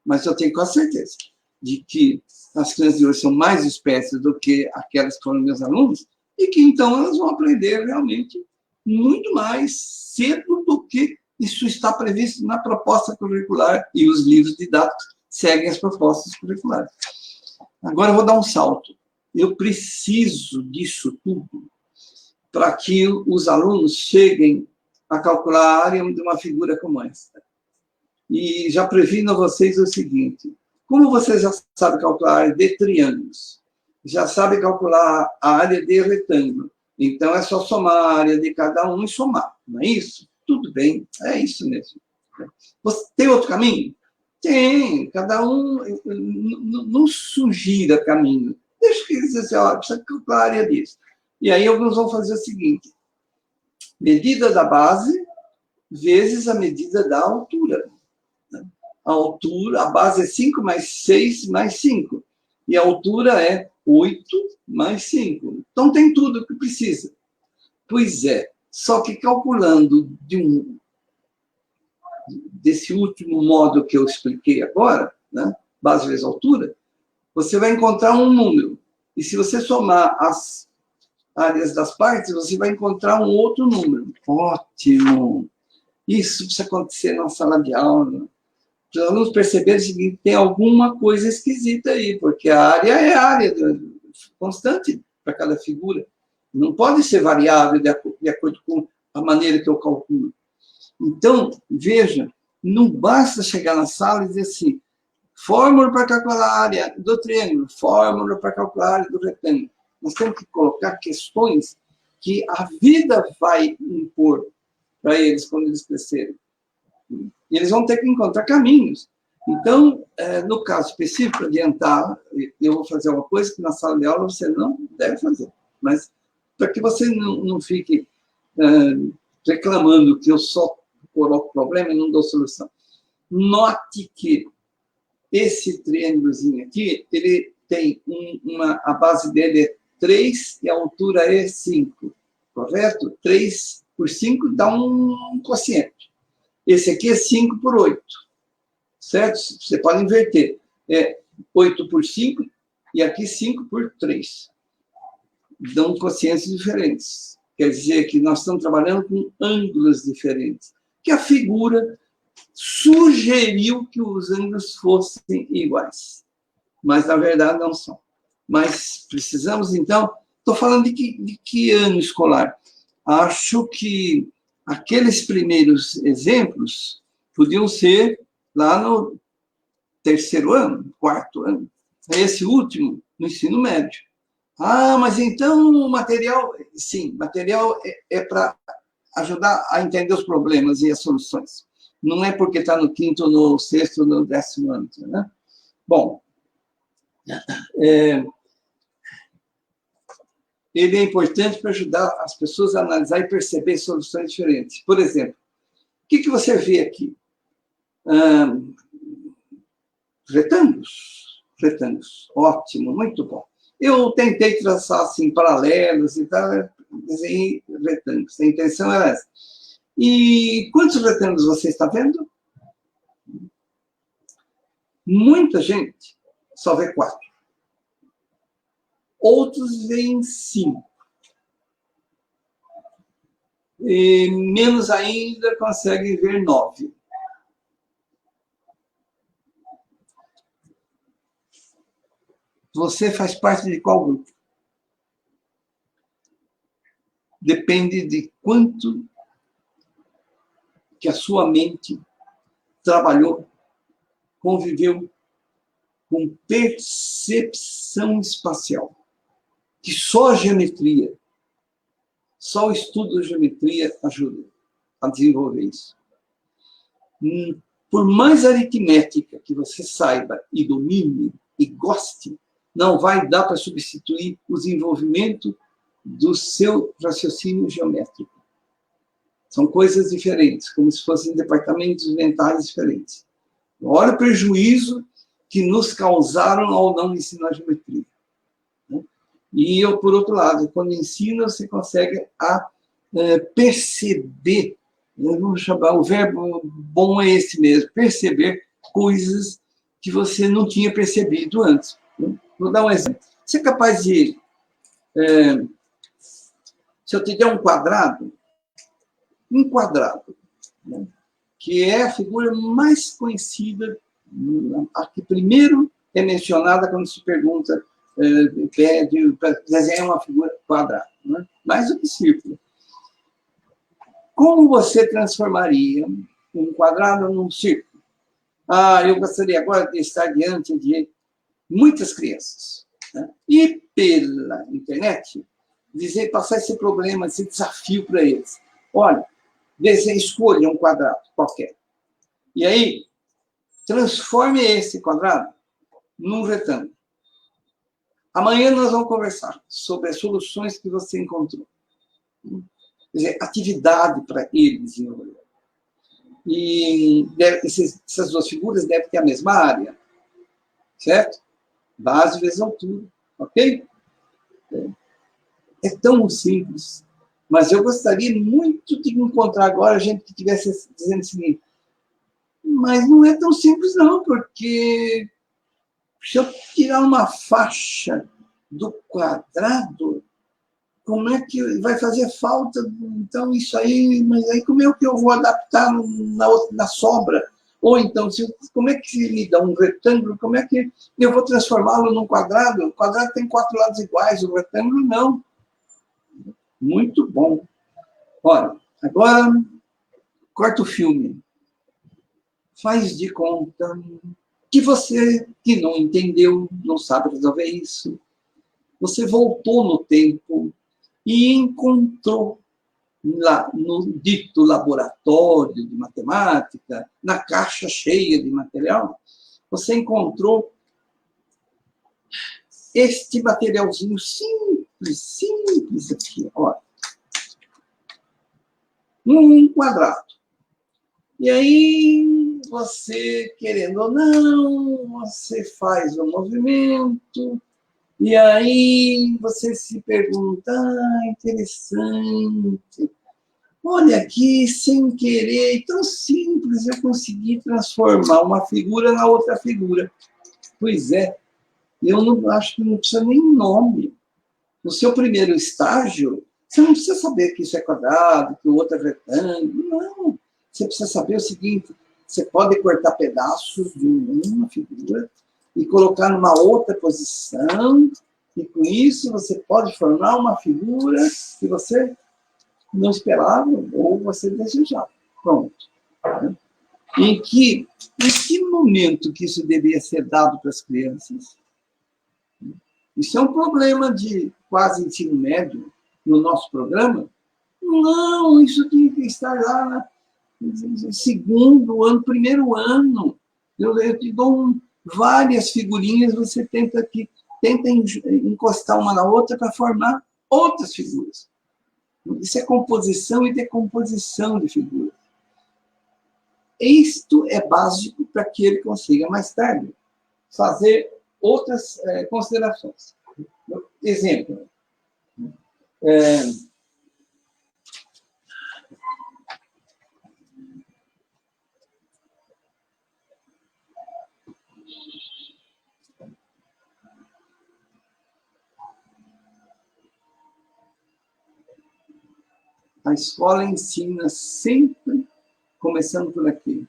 D: Mas eu tenho quase certeza de que as crianças de hoje são mais espertas do que aquelas que foram meus alunos e que, então, elas vão aprender realmente muito mais cedo do que isso está previsto na proposta curricular e os livros didáticos seguem as propostas curriculares. Agora eu vou dar um salto. Eu preciso disso tudo para que os alunos cheguem a calcular a área de uma figura como essa. E já previno a vocês o seguinte: como vocês já sabem calcular a área de triângulos, já sabem calcular a área de retângulo, então é só somar a área de cada um e somar, não é isso? Tudo bem, é isso mesmo. Você tem outro caminho? Tem, cada um não sugira caminho. Deixa que eles dizem assim, ó, precisa calcular a área disso. E aí alguns vão fazer o seguinte: medida da base vezes a medida da altura. A altura, a base é 5 mais 6 mais 5. E a altura é 8 mais 5. Então tem tudo o que precisa. Pois é, só que calculando desse último modo que eu expliquei agora, né, base vezes altura, você vai encontrar um número. E se você somar as áreas das partes, você vai encontrar um outro número. Ótimo! Isso precisa acontecer na sala de aula. Os alunos perceberem o seguinte: tem alguma coisa esquisita aí, porque a área é área constante para cada figura. Não pode ser variável de acordo com a maneira que eu calculo. Então, veja, não basta chegar na sala e dizer assim: fórmula para calcular a área do triângulo, fórmula para calcular a área do retângulo. Nós temos que colocar questões que a vida vai impor para eles quando eles crescerem. E eles vão ter que encontrar caminhos. Então, no caso específico, para adiantar, eu vou fazer uma coisa que na sala de aula você não deve fazer. Mas para que você não fique reclamando que eu só coloco problema e não dou solução. Note que esse triângulozinho aqui, ele tem a base dele é 3 e a altura é 5, correto? 3 por 5 dá um quociente. Esse aqui é 5 por 8, certo? Você pode inverter. É 8 por 5 e aqui 5 por 3. Dão quocientes diferentes. Quer dizer que nós estamos trabalhando com ângulos diferentes. Que a figura sugeriu que os ângulos fossem iguais. Mas, na verdade, não são. Mas precisamos, então... Estou falando de que ano escolar? Acho que aqueles primeiros exemplos podiam ser lá no 3º ano, 4º ano. Esse último, no ensino médio. Ah, mas então o material... Sim, material é para ajudar a entender os problemas e as soluções. Não é porque está no 5º, no 6º, no 10º ano. Né? Bom, ele é importante para ajudar as pessoas a analisar e perceber soluções diferentes. Por exemplo, o que você vê aqui? Retângulos. Retângulos. Ótimo, muito bom. Eu tentei traçar assim, paralelos e tal, desenhei retângulos. A intenção era essa. E quantos retângulos você está vendo? Muita gente só vê 4. Outros veem 5. E menos ainda conseguem ver 9. Você faz parte de qual grupo? Depende de quanto que a sua mente trabalhou, conviveu com percepção espacial. Que só a geometria, só o estudo da geometria ajuda a desenvolver isso. Por mais aritmética que você saiba e domine e goste, não vai dar para substituir o desenvolvimento do seu raciocínio geométrico. São coisas diferentes, como se fossem departamentos mentais diferentes. Olha o prejuízo que nos causaram ao não ensinar geometria. E eu, por outro lado, quando ensina, você consegue perceber, vamos chamar, o verbo bom é esse mesmo, perceber coisas que você não tinha percebido antes. Vou dar um exemplo. Você é capaz de... se eu te der um quadrado, né, que é a figura mais conhecida, a que primeiro é mencionada quando se pergunta pede para desenhar uma figura quadrada, né? Mais do que círculo. Como você transformaria um quadrado num círculo? Eu gostaria agora de estar diante de muitas crianças, né? E pela internet, passar esse problema, esse desafio para eles. Olha, escolha um quadrado qualquer. E aí, transforme esse quadrado num retângulo. Amanhã nós vamos conversar sobre as soluções que você encontrou. Quer dizer, atividade para ele desenvolver. E essas duas figuras devem ter a mesma área. Certo? Base vezes altura. Ok? É tão simples. Mas eu gostaria muito de encontrar agora gente que estivesse dizendo o seguinte: mas não é tão simples não, porque se eu tirar uma faixa do quadrado, como é que vai fazer falta? Então, isso aí, mas aí como é que eu vou adaptar na sobra? Ou então, como é que me dá um retângulo? Como é que eu vou transformá-lo num quadrado? O quadrado tem 4 lados iguais, o retângulo não. Muito bom. Olha, agora, corta o filme. Faz de conta que você, que não entendeu, não sabe resolver isso, você voltou no tempo e encontrou lá no dito laboratório de matemática, na caixa cheia de material, você encontrou este materialzinho simples aqui, olha. Um quadrado. E aí, você, querendo ou não, você faz um movimento, e aí você se pergunta, interessante, olha aqui, sem querer, tão simples, eu consegui transformar uma figura na outra figura. Pois é, eu não acho que não precisa nem nome. No seu primeiro estágio, você não precisa saber que isso é quadrado, que o outro é retângulo, não. Você precisa saber o seguinte: você pode cortar pedaços de uma figura e colocar numa outra posição, e com isso você pode formar uma figura que você não esperava ou você desejava. Pronto. Em que momento que isso deveria ser dado para as crianças? Isso é um problema de quase ensino médio no nosso programa? Não, isso tem que estar lá no segundo ano, primeiro ano. Eu te dou várias figurinhas, você tenta encostar uma na outra para formar outras figuras. Isso é composição e decomposição de figuras. Isto é básico para que ele consiga, mais tarde, fazer outras considerações. Exemplo. A escola ensina sempre começando por aqui.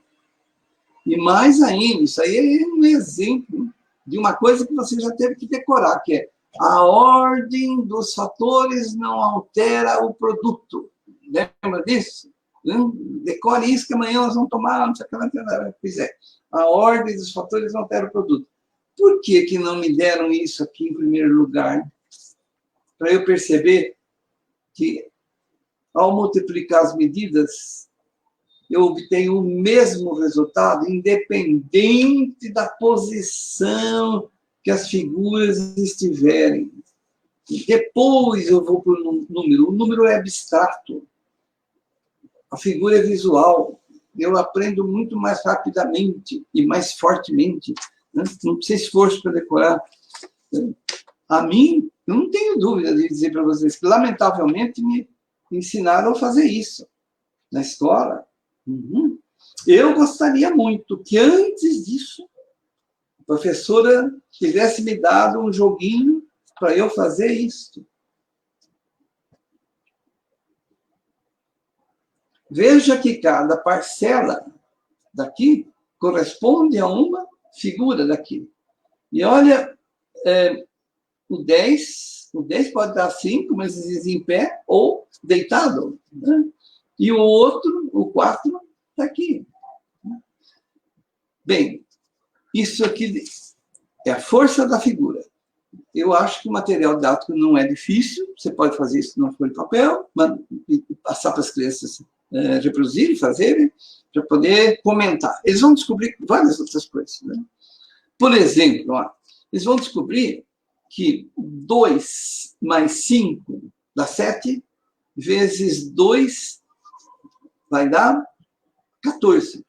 D: E mais ainda, isso aí é um exemplo de uma coisa que você já teve que decorar, que é a ordem dos fatores não altera o produto. Lembra disso? Decore isso que amanhã nós vamos tomar, não sei o que, pois é. A ordem dos fatores não altera o produto. Por que não me deram isso aqui em primeiro lugar? Para eu perceber que, ao multiplicar as medidas, eu obtenho o mesmo resultado, independente da posição que as figuras estiverem. Depois eu vou para o número. O número é abstrato. A figura é visual. Eu aprendo muito mais rapidamente e mais fortemente. Não precisa esforço para decorar. A mim, eu não tenho dúvida de dizer para vocês que, lamentavelmente, me ensinaram a fazer isso na escola. Eu gostaria muito que, antes disso, a professora tivesse me dado um joguinho para eu fazer isso. Veja que cada parcela daqui corresponde a uma figura daqui. E olha, o 10 pode estar assim, como eles dizem, em pé ou deitado, né? E o outro, o 4, está aqui. Bem, isso aqui é a força da figura. Eu acho que o material didático não é difícil, você pode fazer isso numa folha de papel, passar para as crianças reproduzirem, fazerem, para poder comentar. Eles vão descobrir várias outras coisas, né? Por exemplo, ó, eles vão descobrir que 2 mais 5 dá 7, vezes 2 vai dar 14.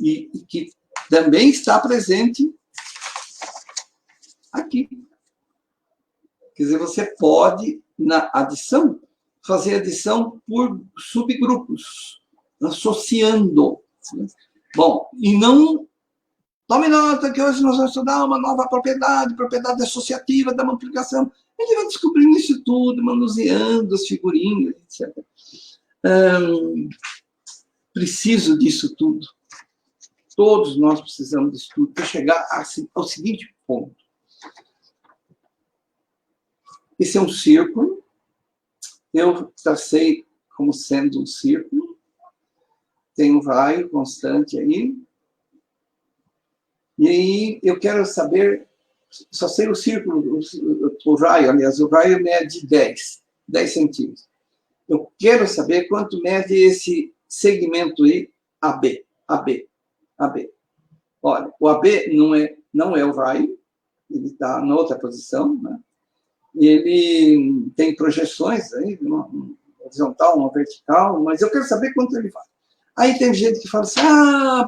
D: E que também está presente aqui. Quer dizer, você pode, na adição, fazer adição por subgrupos, associando. Bom, e não... Tome nota que hoje nós vamos estudar uma nova propriedade associativa da multiplicação. Ele vai descobrindo isso tudo, manuseando as figurinhas, etc. Preciso disso tudo. Todos nós precisamos disso tudo para chegar ao seguinte ponto. Esse é um círculo. Eu tracei como sendo um círculo. Tem um raio constante aí. E aí eu quero saber, só sei o círculo, o raio, aliás, o raio mede 10 centímetros. Eu quero saber quanto mede esse segmento aí, AB. Olha, o AB não é o raio, ele está na outra posição, né? Ele tem projeções aí, uma horizontal, uma vertical, mas eu quero saber quanto ele vale. Aí tem gente que fala assim,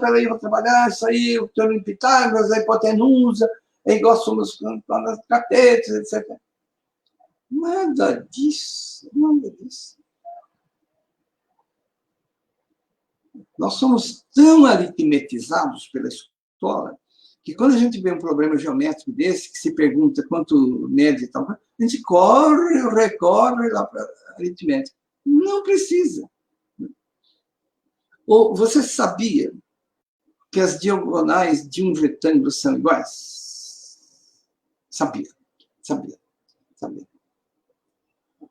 D: peraí, eu vou trabalhar isso aí, eu estou em Pitágoras, a hipotenusa, é igual somos nas catetos, etc. Nada disso, nada disso. Nós somos tão aritmetizados pela escola que quando a gente vê um problema geométrico desse, que se pergunta quanto mede e tal, a gente recorre lá para a aritmética. Não precisa. Ou você sabia que as diagonais de um retângulo são iguais? Sabia.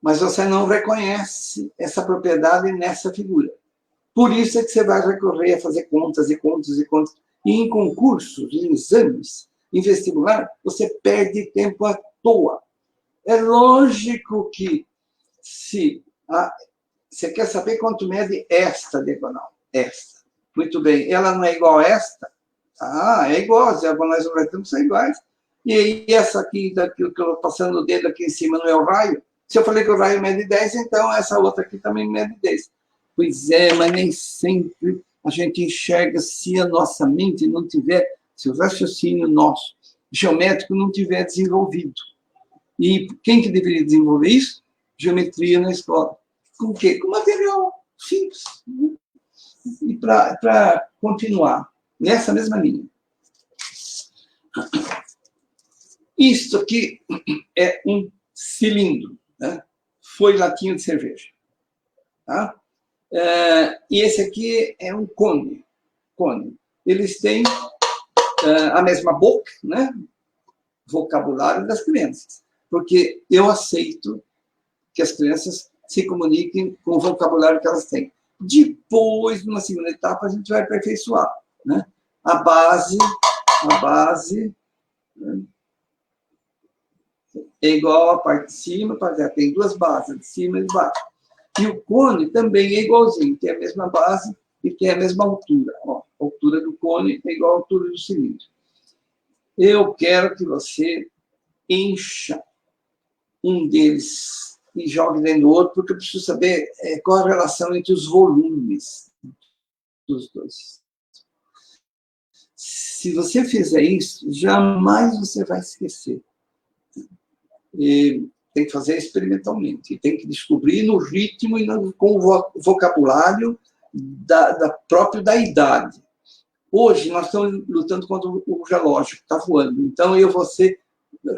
D: Mas você não reconhece essa propriedade nessa figura. Por isso é que você vai recorrer a fazer contas e contas e contas. E em concursos, em exames, em vestibular, você perde tempo à toa. É lógico que se você quer saber quanto mede esta diagonal. Esta. Muito bem. Ela não é igual a esta? É igual. As diagonais do retângulo são iguais. E aí, essa aqui, que eu estou passando o dedo aqui em cima, não é o raio? Se eu falei que o raio mede 10, então essa outra aqui também mede 10. Pois é, mas nem sempre a gente enxerga se a nossa mente não tiver, se o raciocínio nosso, geométrico, não tiver desenvolvido. E quem que deveria desenvolver isso? Geometria na escola. Com o quê? Com material simples. E para continuar nessa mesma linha. Isto aqui é um cilindro, né? Foi latinha de cerveja. Tá? E esse aqui é um cone. Eles têm a mesma boca, né? Vocabulário das crianças. Porque eu aceito que as crianças se comuniquem com o vocabulário que elas têm. Depois, numa segunda etapa, a gente vai aperfeiçoar, né? A base né? É igual à parte de cima, tem duas bases, de cima e de baixo. E o cone também é igualzinho, tem a mesma base e tem a mesma altura. Ó, a altura do cone é igual à altura do cilindro. Eu quero que você encha um deles e jogue dentro do outro, porque eu preciso saber qual a relação entre os volumes dos dois. Se você fizer isso, jamais você vai esquecer. E tem que fazer experimentalmente, e tem que descobrir no ritmo e com o vocabulário próprio da idade. Hoje, nós estamos lutando contra o relógio que está voando, então eu vou ser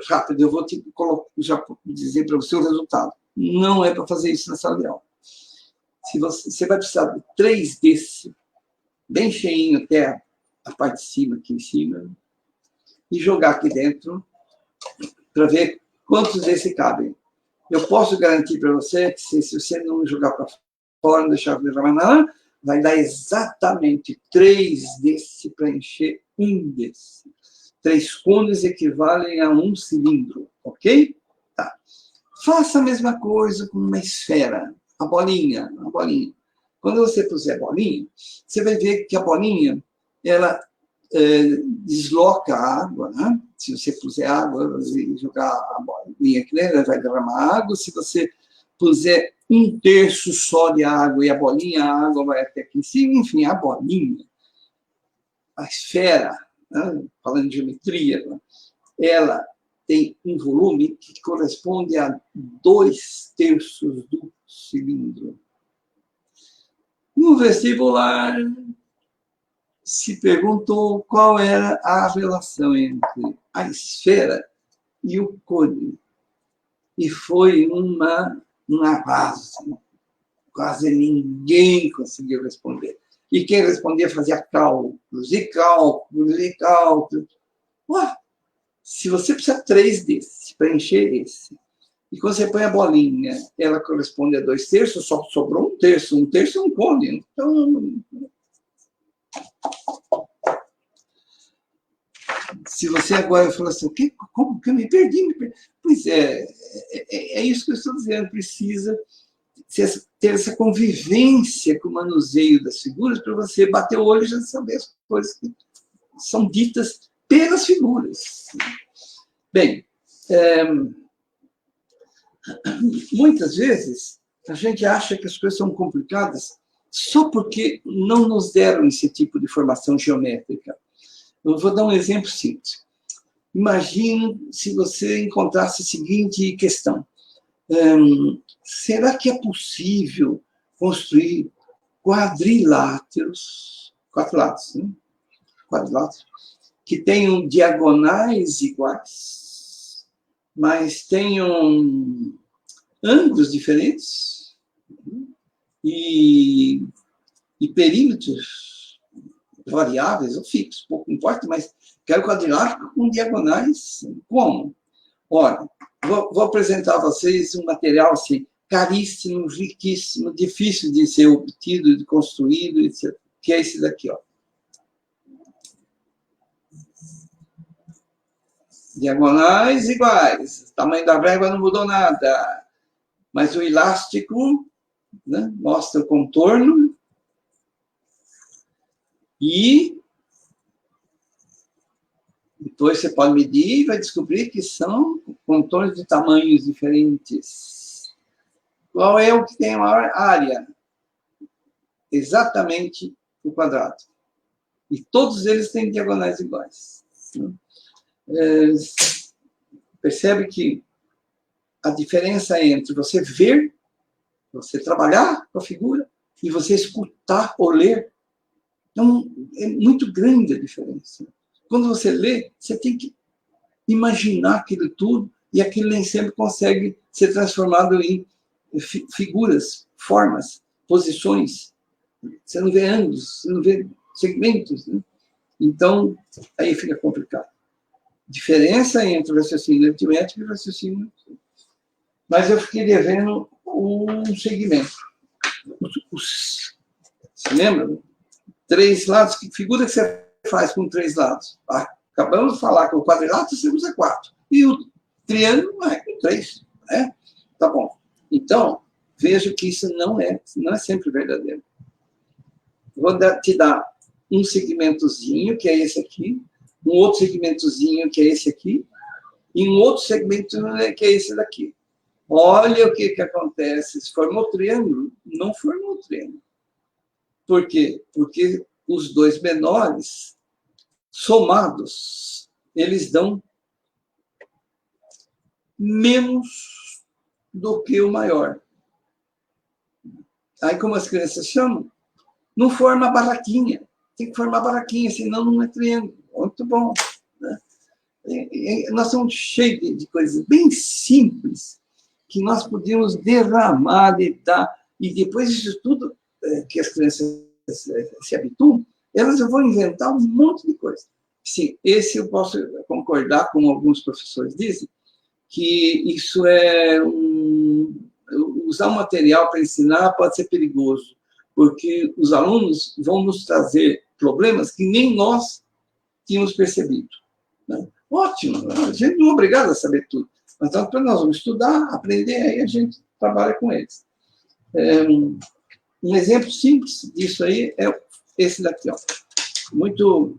D: rápido, eu vou já dizer para você o resultado. Não é para fazer isso na sala de aula. Você vai precisar de 3 desse, bem cheinho até a parte de cima, aqui em cima, e jogar aqui dentro para ver quantos desses cabem. Eu posso garantir para você que se você não jogar para fora, não deixar derramar nada, vai dar exatamente 3 desse para encher um desse. 3 cones equivalem a um cilindro, ok? Tá. Faça a mesma coisa com uma esfera, a bolinha. Quando você puser a bolinha, você vai ver que a bolinha, ela desloca a água, né? Se você puser água e jogar a bolinha aqui, ela vai derramar água. Se você puser 1/3 só de água e a bolinha, a água vai até aqui em cima. Enfim, a bolinha, a esfera, né? Falando de geometria, ela tem um volume que corresponde a 2/3 do cilindro. No vestibular, se perguntou qual era a relação entre a esfera e o cone. E foi uma base. Quase ninguém conseguiu responder. E quem respondia fazia cálculos. Ué, se você precisa 3 desses para encher esse, e quando você põe a bolinha, ela corresponde a 2/3, só sobrou 1/3. 1/3 é um cone. Então, se você agora falar assim, como que eu me perdi? Pois é isso que eu estou dizendo. Precisa ter essa convivência com o manuseio das figuras para você bater o olho e já saber as coisas que são ditas pelas figuras. Bem, muitas vezes a gente acha que as coisas são complicadas só porque não nos deram esse tipo de formação geométrica. Eu vou dar um exemplo simples. Imagine se você encontrasse a seguinte questão. Será que é possível construir quadriláteros, 4 lados, né? Quadriláteros, que tenham diagonais iguais, mas tenham ângulos diferentes e perímetros variáveis ou fixos, pouco importa, mas quero quadrilátero com diagonais. Como? Ora, vou apresentar a vocês um material assim, caríssimo, riquíssimo, difícil de ser obtido, de construído, etc., que é esse daqui, ó. Diagonais iguais, o tamanho da régua não mudou nada, mas o elástico, né, mostra o contorno e depois você pode medir e vai descobrir que são contornos de tamanhos diferentes. Qual é o que tem a maior área? Exatamente o quadrado. E todos eles têm diagonais iguais. Percebe que a diferença entre você ver, você trabalhar com a figura, e você escutar ou ler, então, é muito grande a diferença. Quando você lê, você tem que imaginar aquilo tudo, e aquilo nem sempre consegue ser transformado em figuras, formas, posições. Você não vê ângulos, você não vê segmentos, né? Então, aí fica complicado. Diferença entre o raciocínio aritmético e o raciocínio... Mas eu fiquei devendo um segmento. Você lembra? 3 lados, que figura que você faz com 3 lados? Acabamos de falar que o quadrilátero você usa 4. E o triângulo é com 3. Né? Tá bom. Então, veja que isso não é sempre verdadeiro. Vou te dar um segmentozinho, que é esse aqui, um outro segmentozinho, que é esse aqui, e um outro segmento, que é esse daqui. Olha o que acontece. Se formou triângulo, não formou triângulo. Por quê? Porque os 2 menores, somados, eles dão menos do que o maior. Aí, como as crianças chamam, não forma barraquinha. Tem que formar barraquinha, senão não é triângulo. Muito bom. Né? Nós somos cheios de coisas bem simples que nós podíamos derramar, dar, e depois disso tudo que as crianças se habituam, elas vão inventar um monte de coisa. Sim, esse eu posso concordar, como alguns professores dizem, que isso é usar um material para ensinar pode ser perigoso, porque os alunos vão nos trazer problemas que nem nós tínhamos percebido. Né? Ótimo, a gente não é obrigado a saber tudo. Mas então, nós vamos estudar, aprender, aí a gente trabalha com eles. Um exemplo simples disso aí é esse daqui, ó. Muito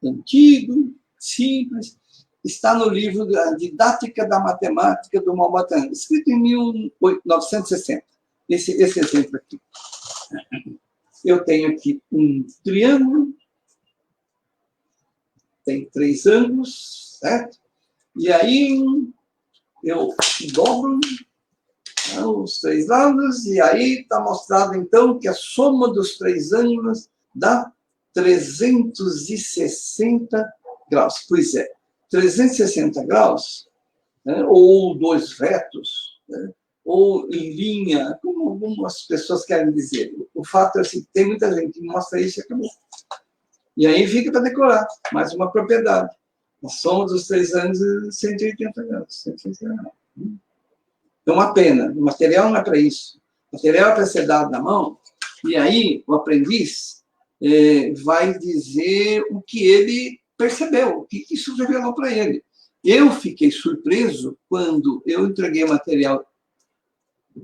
D: antigo, simples, está no livro da Didática da Matemática do Malbatan, escrito em 1960. Esse exemplo aqui. Eu tenho aqui um triângulo, tem 3 ângulos, certo? E aí eu dobro os 3 lados, e aí está mostrado, então, que a soma dos 3 ângulos dá 360 graus. Pois é, 360 graus, né, ou 2 retos, né, ou em linha, como algumas pessoas querem dizer. O fato é assim, tem muita gente que mostra isso e acabou. E aí fica para decorar, mais uma propriedade. A soma dos 3 ângulos, 180 graus. 180 graus. É uma pena, o material não é para isso. O material é para ser dado na mão, e aí o aprendiz vai dizer o que ele percebeu, o que isso revelou para ele. Eu fiquei surpreso quando eu entreguei o material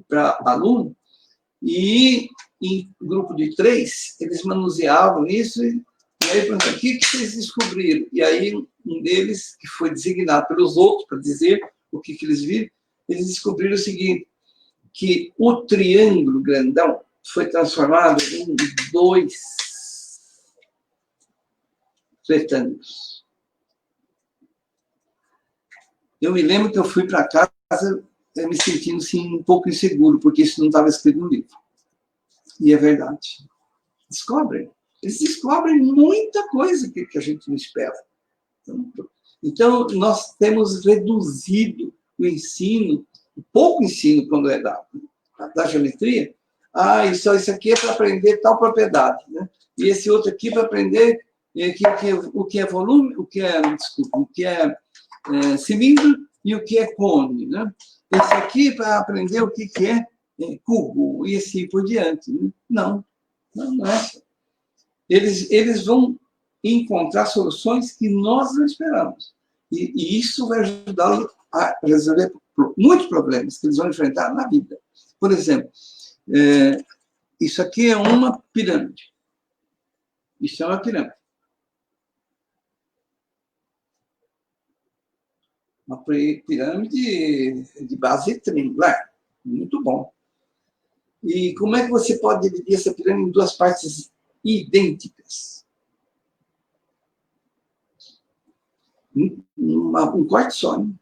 D: para aluno, e em grupo de 3, eles manuseavam isso, e aí perguntaram, o que vocês descobriram? E aí um deles, que foi designado pelos outros para dizer o que eles viram, eles descobriram o seguinte, que o triângulo grandão foi transformado em 2 retângulos. Eu me lembro que eu fui para casa me sentindo assim, um pouco inseguro, porque isso não estava escrito no livro. E é verdade. Descobrem. Eles descobrem muita coisa que a gente não espera. Então, nós temos reduzido o ensino, o pouco ensino quando é da geometria. Isso aqui é para aprender tal propriedade, né? E esse outro aqui para aprender o que é volume, o que é cilindro e o que é cone, né? Esse aqui para aprender o que é cubo e assim por diante. Né? Não é. Eles vão encontrar soluções que nós não esperamos. E isso vai ajudá-los a resolver muitos problemas que eles vão enfrentar na vida. Por exemplo, isso aqui é uma pirâmide. Isso é uma pirâmide. Uma pirâmide de base triangular. Muito bom. E como é que você pode dividir essa pirâmide em 2 partes idênticas? Um corte só, né?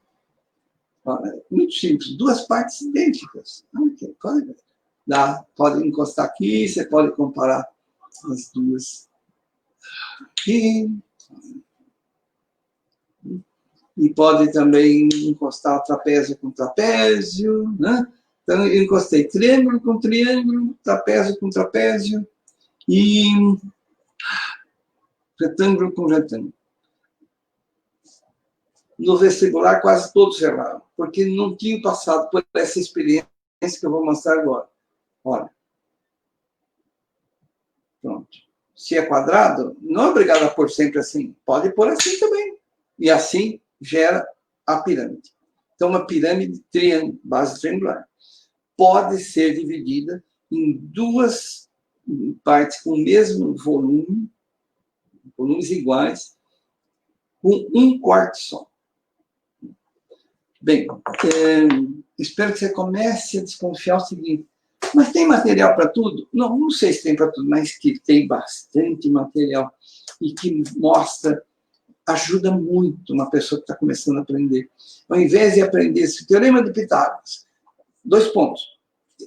D: Muito simples, 2 partes idênticas. Pode encostar aqui, você pode comparar as duas aqui. E pode também encostar trapézio com trapézio, né? Então, eu encostei triângulo com triângulo, trapézio com trapézio e retângulo com retângulo. No vestibular, quase todos erraram, porque não tinham passado por essa experiência que eu vou mostrar agora. Olha. Pronto. Se é quadrado, não é obrigado a pôr sempre assim. Pode pôr assim também. E assim gera a pirâmide. Então, uma pirâmide base triangular pode ser dividida em 2 partes com o mesmo volume, volumes iguais, com um corte só. Bem, espero que você comece a desconfiar o seguinte, mas tem material para tudo? Não sei se tem para tudo, mas que tem bastante material e que mostra, ajuda muito uma pessoa que está começando a aprender. Ao invés de aprender esse teorema de Pitágoras, 2 pontos.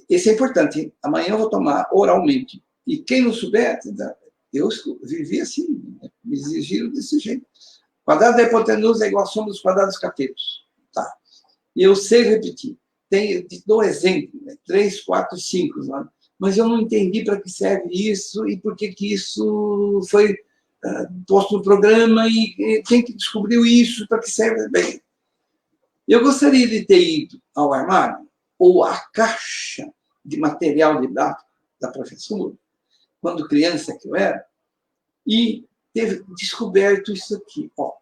D: Esse é importante, hein? Amanhã eu vou tomar oralmente. E quem não souber, eu vivi assim, me exigiram desse jeito. Quadrado da hipotenusa é igual a soma dos quadrados dos catetos. Tá. E eu sei repetir. Dou exemplo, 3, 4, 5. Mas eu não entendi para que serve isso e por que isso foi posto no programa e quem que descobriu isso, para que serve? Bem, eu gostaria de ter ido ao armário ou à caixa de material didático da professora, quando criança que eu era, e ter descoberto isso aqui, ó,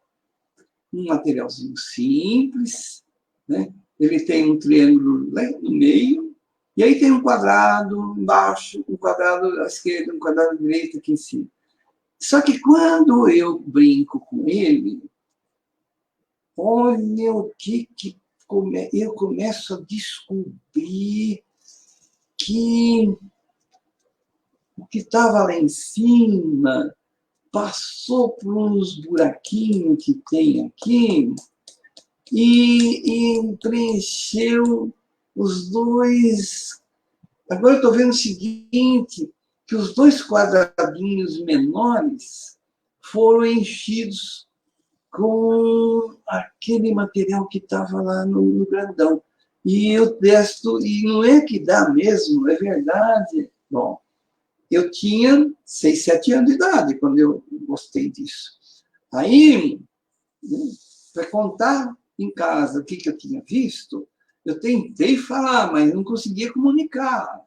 D: um materialzinho simples, né? Ele tem um triângulo lá no meio, e aí tem um quadrado embaixo, um quadrado à esquerda, um quadrado à direita aqui em cima. Só que quando eu brinco com ele, olha o que eu começo a descobrir que o que estava lá em cima passou por uns buraquinhos que tem aqui e preencheu os dois. Agora eu estou vendo o seguinte, que os dois quadradinhos menores foram enchidos com aquele material que estava lá no grandão. E eu testo, e não é que dá mesmo, é verdade. Bom, eu tinha 6, 7 anos de idade quando eu gostei disso. Aí, para contar em casa o que eu tinha visto, eu tentei falar, mas não conseguia comunicar.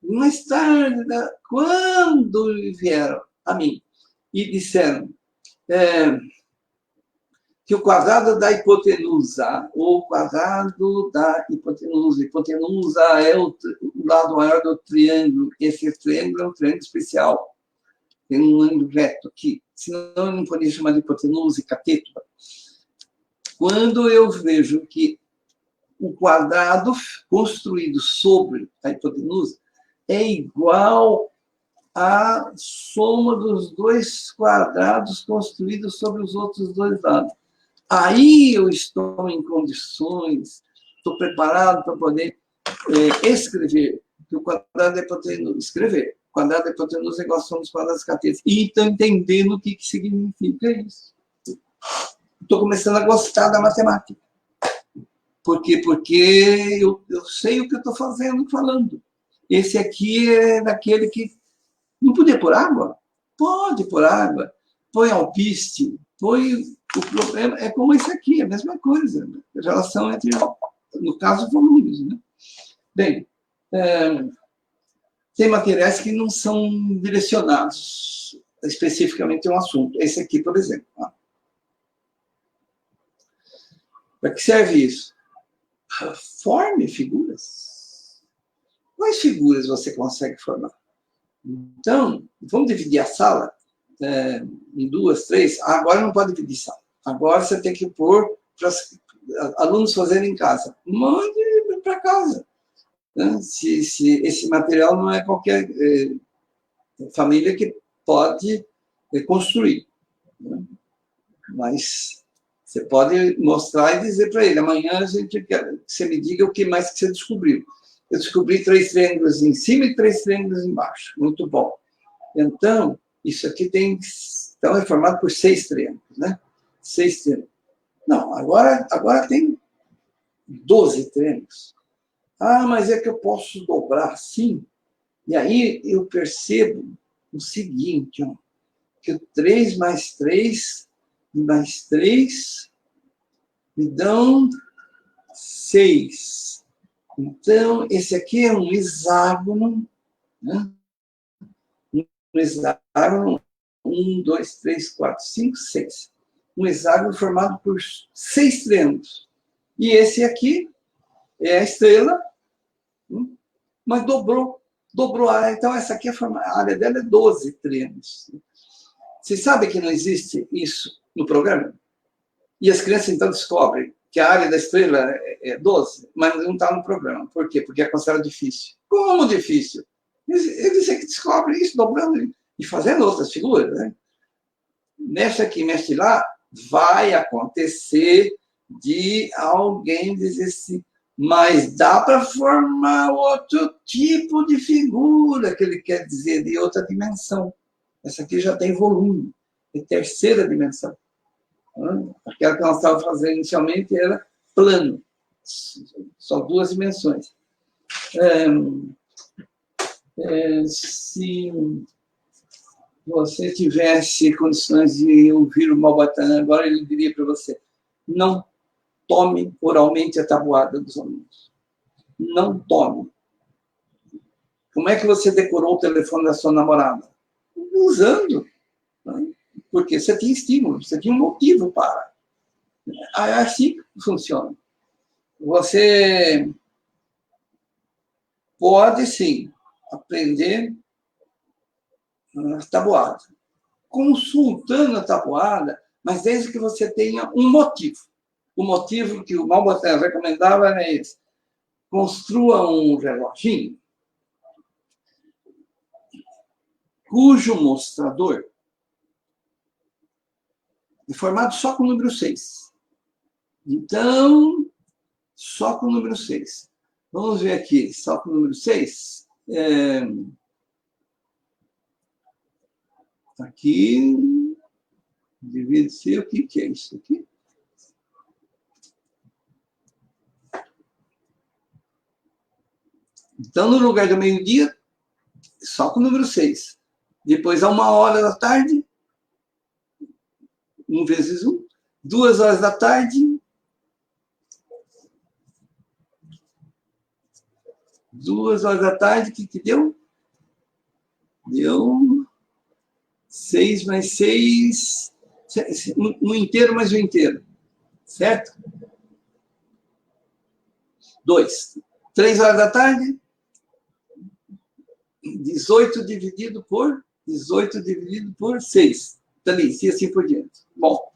D: Mais tarde, quando vieram a mim e disseram que o quadrado da hipotenusa, ou o quadrado da hipotenusa é o lado maior do triângulo, esse triângulo é um triângulo especial, tem um ângulo reto aqui, senão eu não poderia chamar de hipotenusa e cateto. Quando eu vejo que o quadrado construído sobre a hipotenusa é igual à soma dos dois quadrados construídos sobre os outros dois lados. Aí eu estou em condições, estou preparado para poder escrever, que o quadrado da hipotenusa, escrever, o quadrado da hipotenusa é igual à soma dos quadrados catetos. E estou entendendo o que significa isso. Estou começando a gostar da matemática. Por quê? Porque eu sei o que eu estou falando. Esse aqui é daquele que não podia pôr água? Pode pôr água. Põe alpiste, põe... O problema é como esse aqui, é a mesma coisa. Né? A relação entre, no caso, volumes. Né? Bem, tem materiais que não são direcionados especificamente a um assunto. Esse aqui, por exemplo. Para que serve isso? Forme figuras. Quais figuras você consegue formar? Então, vamos dividir a sala em 2, 3. Agora não pode dividir sala. Agora você tem que pôr para os alunos fazerem em casa. Mande para casa. Se esse material não é qualquer família que pode construir. Mas você pode mostrar e dizer para ele, amanhã a gente quer que você me diga o que mais que você descobriu. Eu descobri 3 triângulos em cima e 3 triângulos embaixo. Muito bom. Então, isso aqui então é formado por 6 triângulos, né? 6 triângulos. Não, agora tem 12 triângulos. Ah, mas é que eu posso dobrar assim? E aí eu percebo o seguinte, ó, que o 3 mais 3 mais 3 me dão 6. Então, esse aqui é um hexágono, né? Um hexágono, 1, 2, 3, 4, 5, 6. Um hexágono formado por 6 triângulos. E esse aqui é a estrela, mas dobrou a área. Então, essa aqui, a área dela é 12 triângulos. Vocês sabem que não existe isso no programa? E as crianças, então, descobrem que a área da estrela é 12, mas não está no programa. Por quê? Porque é considerado difícil. Como difícil? Eles é que descobrem isso, dobrando e fazendo outras figuras, né? Mexe aqui, mexe lá, vai acontecer de alguém dizer assim, mas dá para formar outro tipo de figura, que ele quer dizer, de outra dimensão. Essa aqui já tem volume, é terceira dimensão. Aquela que nós estávamos fazendo inicialmente era plano, só 2 dimensões. você tivesse condições de ouvir o Malbatan, agora ele diria para você, não tome oralmente a tabuada dos alunos. Não tome. Como é que você decorou o telefone da sua namorada? Usando. Né? Porque você tinha estímulo, você tinha um motivo para. É assim que funciona. Você pode, sim, aprender a tabuada. Consultando a tabuada, mas desde que você tenha um motivo. O motivo que o Malbatan recomendava era esse. Construa um reloginho cujo mostrador é formado só com o número 6. Então, só com o número 6. Vamos ver aqui, só com o número 6. Aqui, devia ser o que é isso aqui? Então, no lugar do meio-dia, só com o número 6. Depois, a 13h, 1 vezes 1. 14h, 14h, o que deu? Deu 6 mais 6, um inteiro mais um inteiro, certo? 2. 3h, 18 dividido por 6. Tá ali, e assim por diante. Bom,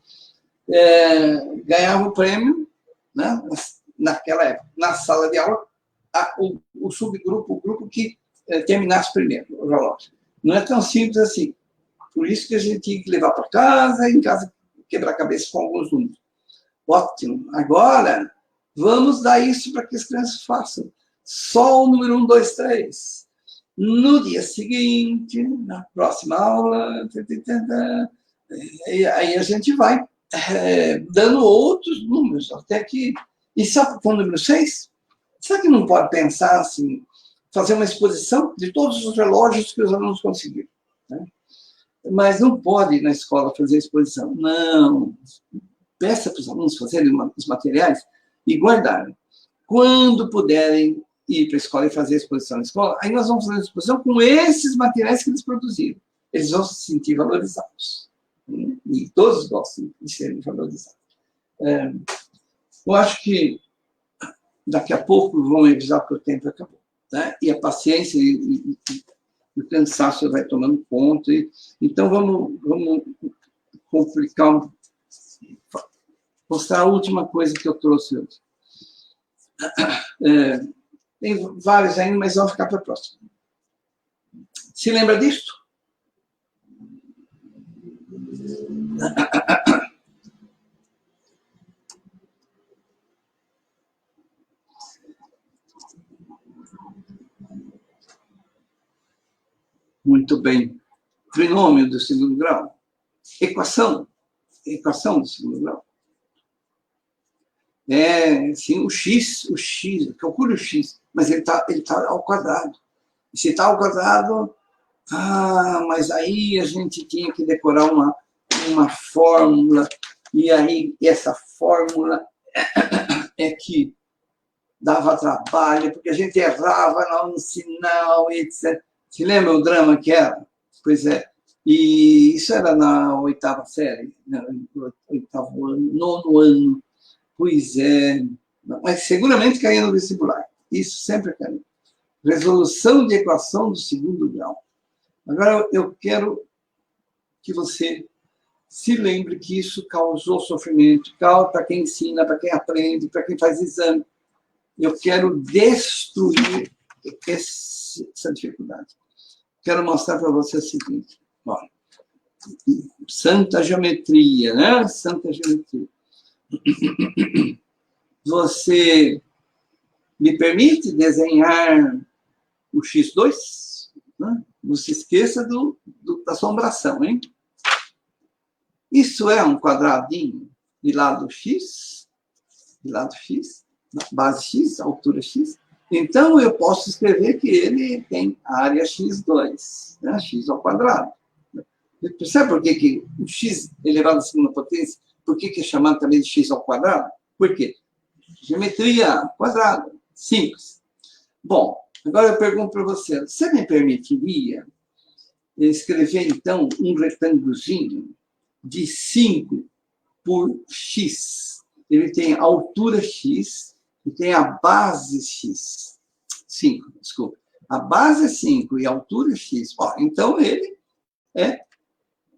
D: ganhava o prêmio, né, naquela época, na sala de aula, o subgrupo, o grupo que terminasse primeiro o relógio. Não é tão simples assim. Por isso que a gente tinha que levar para casa, em casa quebrar a cabeça com alguns números. Ótimo. Agora, vamos dar isso para que as crianças façam. Só o número 1, 2, 3. No dia seguinte, na próxima aula, aí a gente vai dando outros números, até que... E só com o número 6? Será que não pode pensar assim, fazer uma exposição de todos os relógios que os alunos conseguiram? Né? Mas não pode ir na escola fazer exposição. Não. Peça para os alunos fazerem os materiais e guardarem. Quando puderem ir para a escola e fazer exposição na escola, aí nós vamos fazer exposição com esses materiais que eles produziram. Eles vão se sentir valorizados. E todos gostam de serem valorizados. Eu acho que daqui a pouco vão avisar que o tempo acabou. Né? E a paciência e o cansaço vai tomando conta. Então, vamos complicar, mostrar a última coisa que eu trouxe hoje. Tem vários ainda, mas vão ficar para a próxima. Se lembra disso? Muito bem. Trinômio do segundo grau. Equação do segundo grau. Sim, o x, calcule o x, mas ele tá ao quadrado. Se está ao quadrado, mas aí a gente tinha que decorar uma fórmula, e aí essa fórmula é que dava trabalho, porque a gente errava no sinal, etc. Se lembra o drama que era? Pois é. E isso era na 8ª série, no 8º ano, 9º ano. Pois é. Mas seguramente caía no vestibular. Isso sempre caiu. Resolução de equação do segundo grau. Agora, eu quero que você se lembre que isso causou sofrimento. Para quem ensina, para quem aprende, para quem faz exame. Eu quero destruir essa dificuldade. Quero mostrar para você o seguinte. Olha, santa geometria, né? Santa geometria. Você me permite desenhar o x2? Né? Não se esqueça da assombração, hein? Isso é um quadradinho de lado x, base x, altura x. Então, eu posso escrever que ele tem área x2, né? X ao quadrado. Sabe por que o x elevado à segunda potência, por que é chamado também de x ao quadrado? Por quê? Geometria quadrada, simples. Bom, agora eu pergunto para você me permitiria escrever, então, um retângulozinho de 5 por x? Ele tem a altura x e tem a base x. 5, desculpa. A base é 5 e a altura é x. Ó, então, ele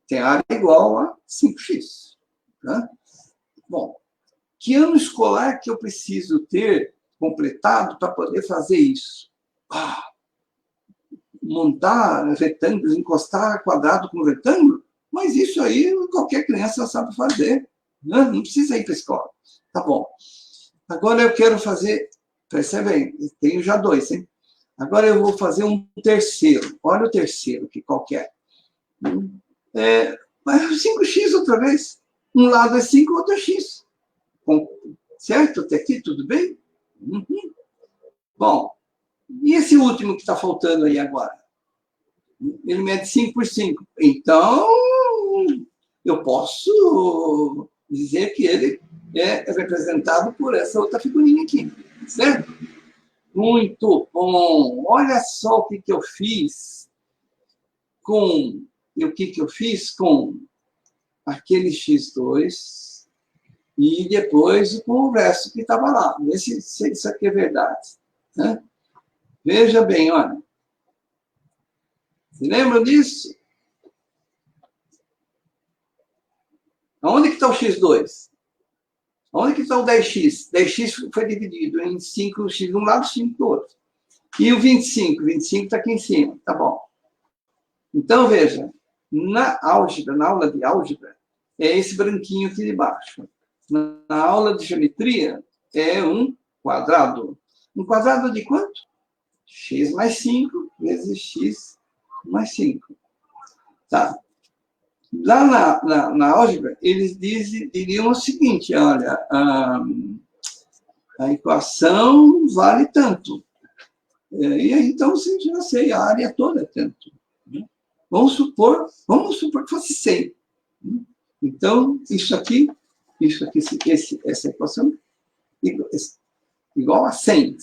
D: tem área igual a 5x. Tá? Bom, que ano escolar que eu preciso ter completado para poder fazer isso? Montar retângulos, encostar quadrado com retângulo? Mas isso aí qualquer criança sabe fazer. Né? Não precisa ir para a escola. Tá bom. Agora eu quero fazer... Percebe aí? Tenho já 2, hein? Agora eu vou fazer um terceiro. Olha o terceiro, que qualquer. 5x outra vez. Um lado é 5, outro é x. Certo? Até aqui, tudo bem? Uhum. Bom, e esse último que está faltando aí agora? Ele mede 5 por 5. Então, eu posso dizer que ele é representado por essa outra figurinha aqui. Certo? Muito bom. Olha só o que eu fiz com... o que eu fiz com aquele x2 e depois com o resto que estava lá. Vê se isso aqui é verdade. Né? Veja bem, olha. Se lembra disso? Aonde que está o x2? Onde que está o 10x? 10x foi dividido em 5x de um lado e 5 do outro. E o 25? 25 está aqui em cima. Tá bom. Então, veja. Na álgebra, na aula de álgebra, é esse branquinho aqui de baixo. Na aula de geometria, é um quadrado. Um quadrado de quanto? X mais 5 vezes x mais 5. Tá. Lá na álgebra, eles diriam o seguinte, olha, a equação vale tanto. E aí, então, você já sei, a área toda é tanto. Vamos supor que fosse 100. Então, isso aqui, essa equação, igual a 100.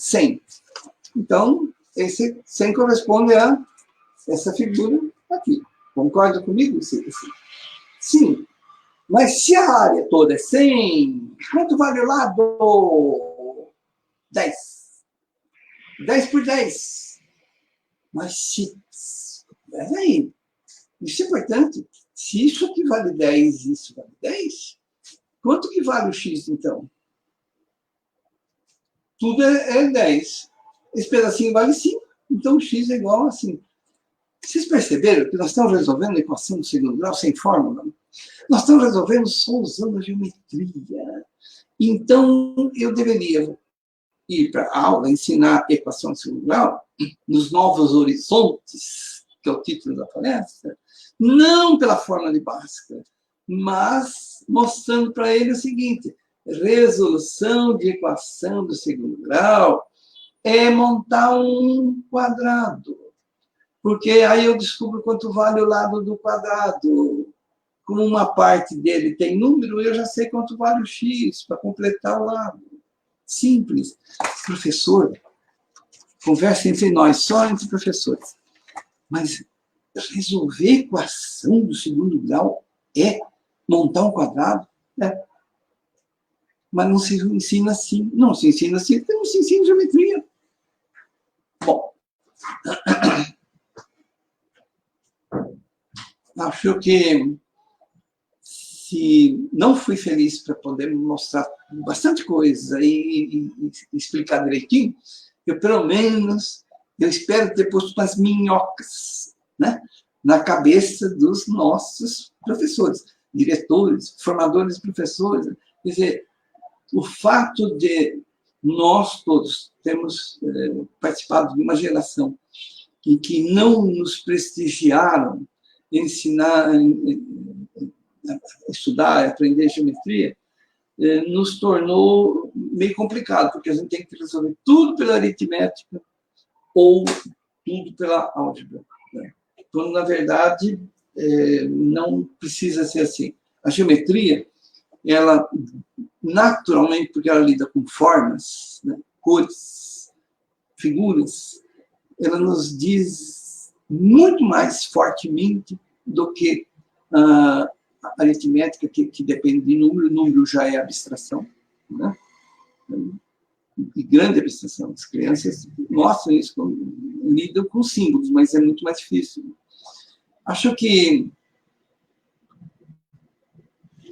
D: Então, esse 100 corresponde a essa figura aqui. Concorda comigo? Sim. Mas se a área toda é 100, quanto vale o lado? 10. 10 por 10. Mas se... Peraí. Isso é importante. Se isso aqui vale 10 e isso vale 10, quanto que vale o x, então? Tudo é 10. Esse pedacinho vale 5, então o x é igual a 5. Vocês perceberam que nós estamos resolvendo a equação do segundo grau sem fórmula? Nós estamos resolvendo só usando a geometria. Então, eu deveria ir para a aula, ensinar equação do segundo grau, nos novos horizontes, que é o título da palestra, não pela fórmula de Bhaskara, mas mostrando para ele o seguinte: resolução de equação do segundo grau é montar um quadrado. Porque aí eu descubro quanto vale o lado do quadrado. Como uma parte dele tem número, eu já sei quanto vale o x para completar o lado. Simples. Professor, conversa entre nós, só entre professores. Mas resolver equação do segundo grau é montar um quadrado? É. Mas não se ensina assim. Não se ensina assim, porque não se ensina geometria. Bom, acho que se não fui feliz para poder mostrar bastante coisa e explicar direitinho, eu pelo menos, eu espero ter posto umas minhocas, né, na cabeça dos nossos professores, diretores, formadores de professores. Quer dizer, o fato de nós todos termos participado de uma geração em que não nos prestigiaram ensinar, estudar, aprender geometria, nos tornou meio complicado, porque a gente tem que resolver tudo pela aritmética ou tudo pela álgebra. Né? Quando, na verdade, não precisa ser assim. A geometria, ela, naturalmente, porque ela lida com formas, né, cores, figuras, ela nos diz muito mais fortemente do que a aritmética, que depende de número. O número já é abstração, né? E grande abstração. As crianças mostram isso, lidam com símbolos, mas é muito mais difícil. Acho que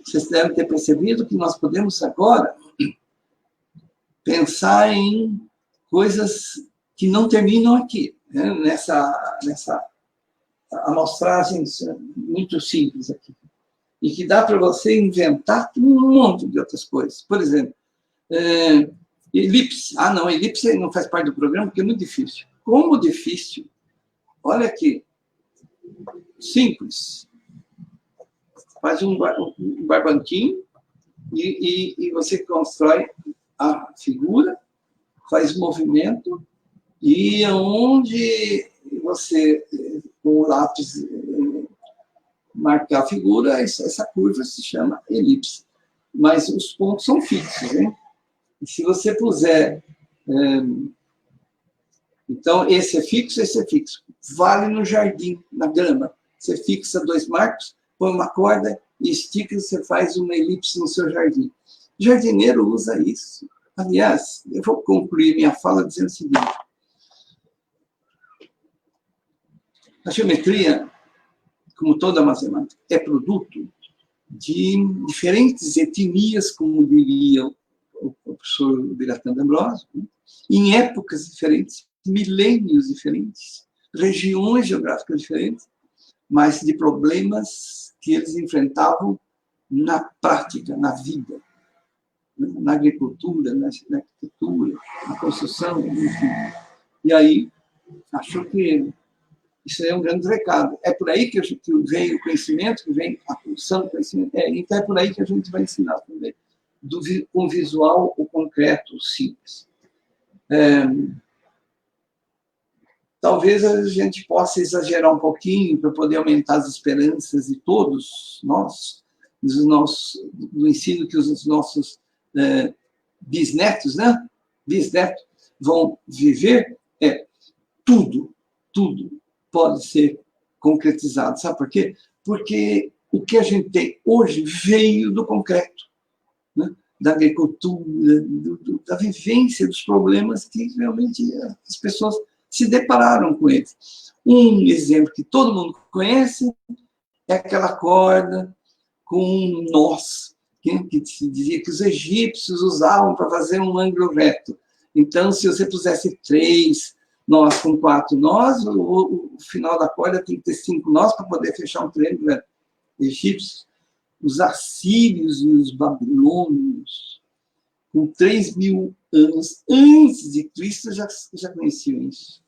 D: vocês devem ter percebido que nós podemos agora pensar em coisas que não terminam aqui, né? Nessa amostragem muito simples aqui. E que dá para você inventar um monte de outras coisas. Por exemplo, elipse. Ah, não, elipse não faz parte do programa, porque é muito difícil. Como difícil? Olha aqui. Simples. Faz um barbanquinho e você constrói a figura, faz movimento, e onde você, com o lápis, marcar a figura, essa curva se chama elipse. Mas os pontos são fixos, né? E se você puser... então, esse é fixo, esse é fixo. Vale no jardim, na grama. Você fixa 2 marcos, põe uma corda e estica, você faz uma elipse no seu jardim. O jardineiro usa isso. Aliás, eu vou concluir minha fala dizendo o seguinte. A geometria, como toda a matemática, é produto de diferentes etnias, como diria o professor Biratan D'Ambrosio, em épocas diferentes, milênios diferentes, regiões geográficas diferentes, mas de problemas que eles enfrentavam na prática, na vida, na agricultura, na arquitetura, na construção, enfim. E aí, acho que isso é um grande recado. É por aí que vem o conhecimento, que vem a função do conhecimento. Então é por aí que a gente vai ensinar também. Com visual, o concreto, simples. Talvez a gente possa exagerar um pouquinho para poder aumentar as esperanças de todos nós, do ensino que os nossos bisnetos, né? Bisnetos vão viver. Tudo pode ser concretizado. Sabe por quê? Porque o que a gente tem hoje veio do concreto, né? Da agricultura, da vivência dos problemas que realmente as pessoas se depararam com eles. Um exemplo que todo mundo conhece é aquela corda com nós, que se dizia que os egípcios usavam para fazer um ângulo reto. Então, se você pusesse 3 nós com 4 nós, o final da corda tem que ter 5 nós para poder fechar um triângulo egípcio. Os assírios e os babilônios, com 3.000 anos antes de Cristo, já conheciam isso.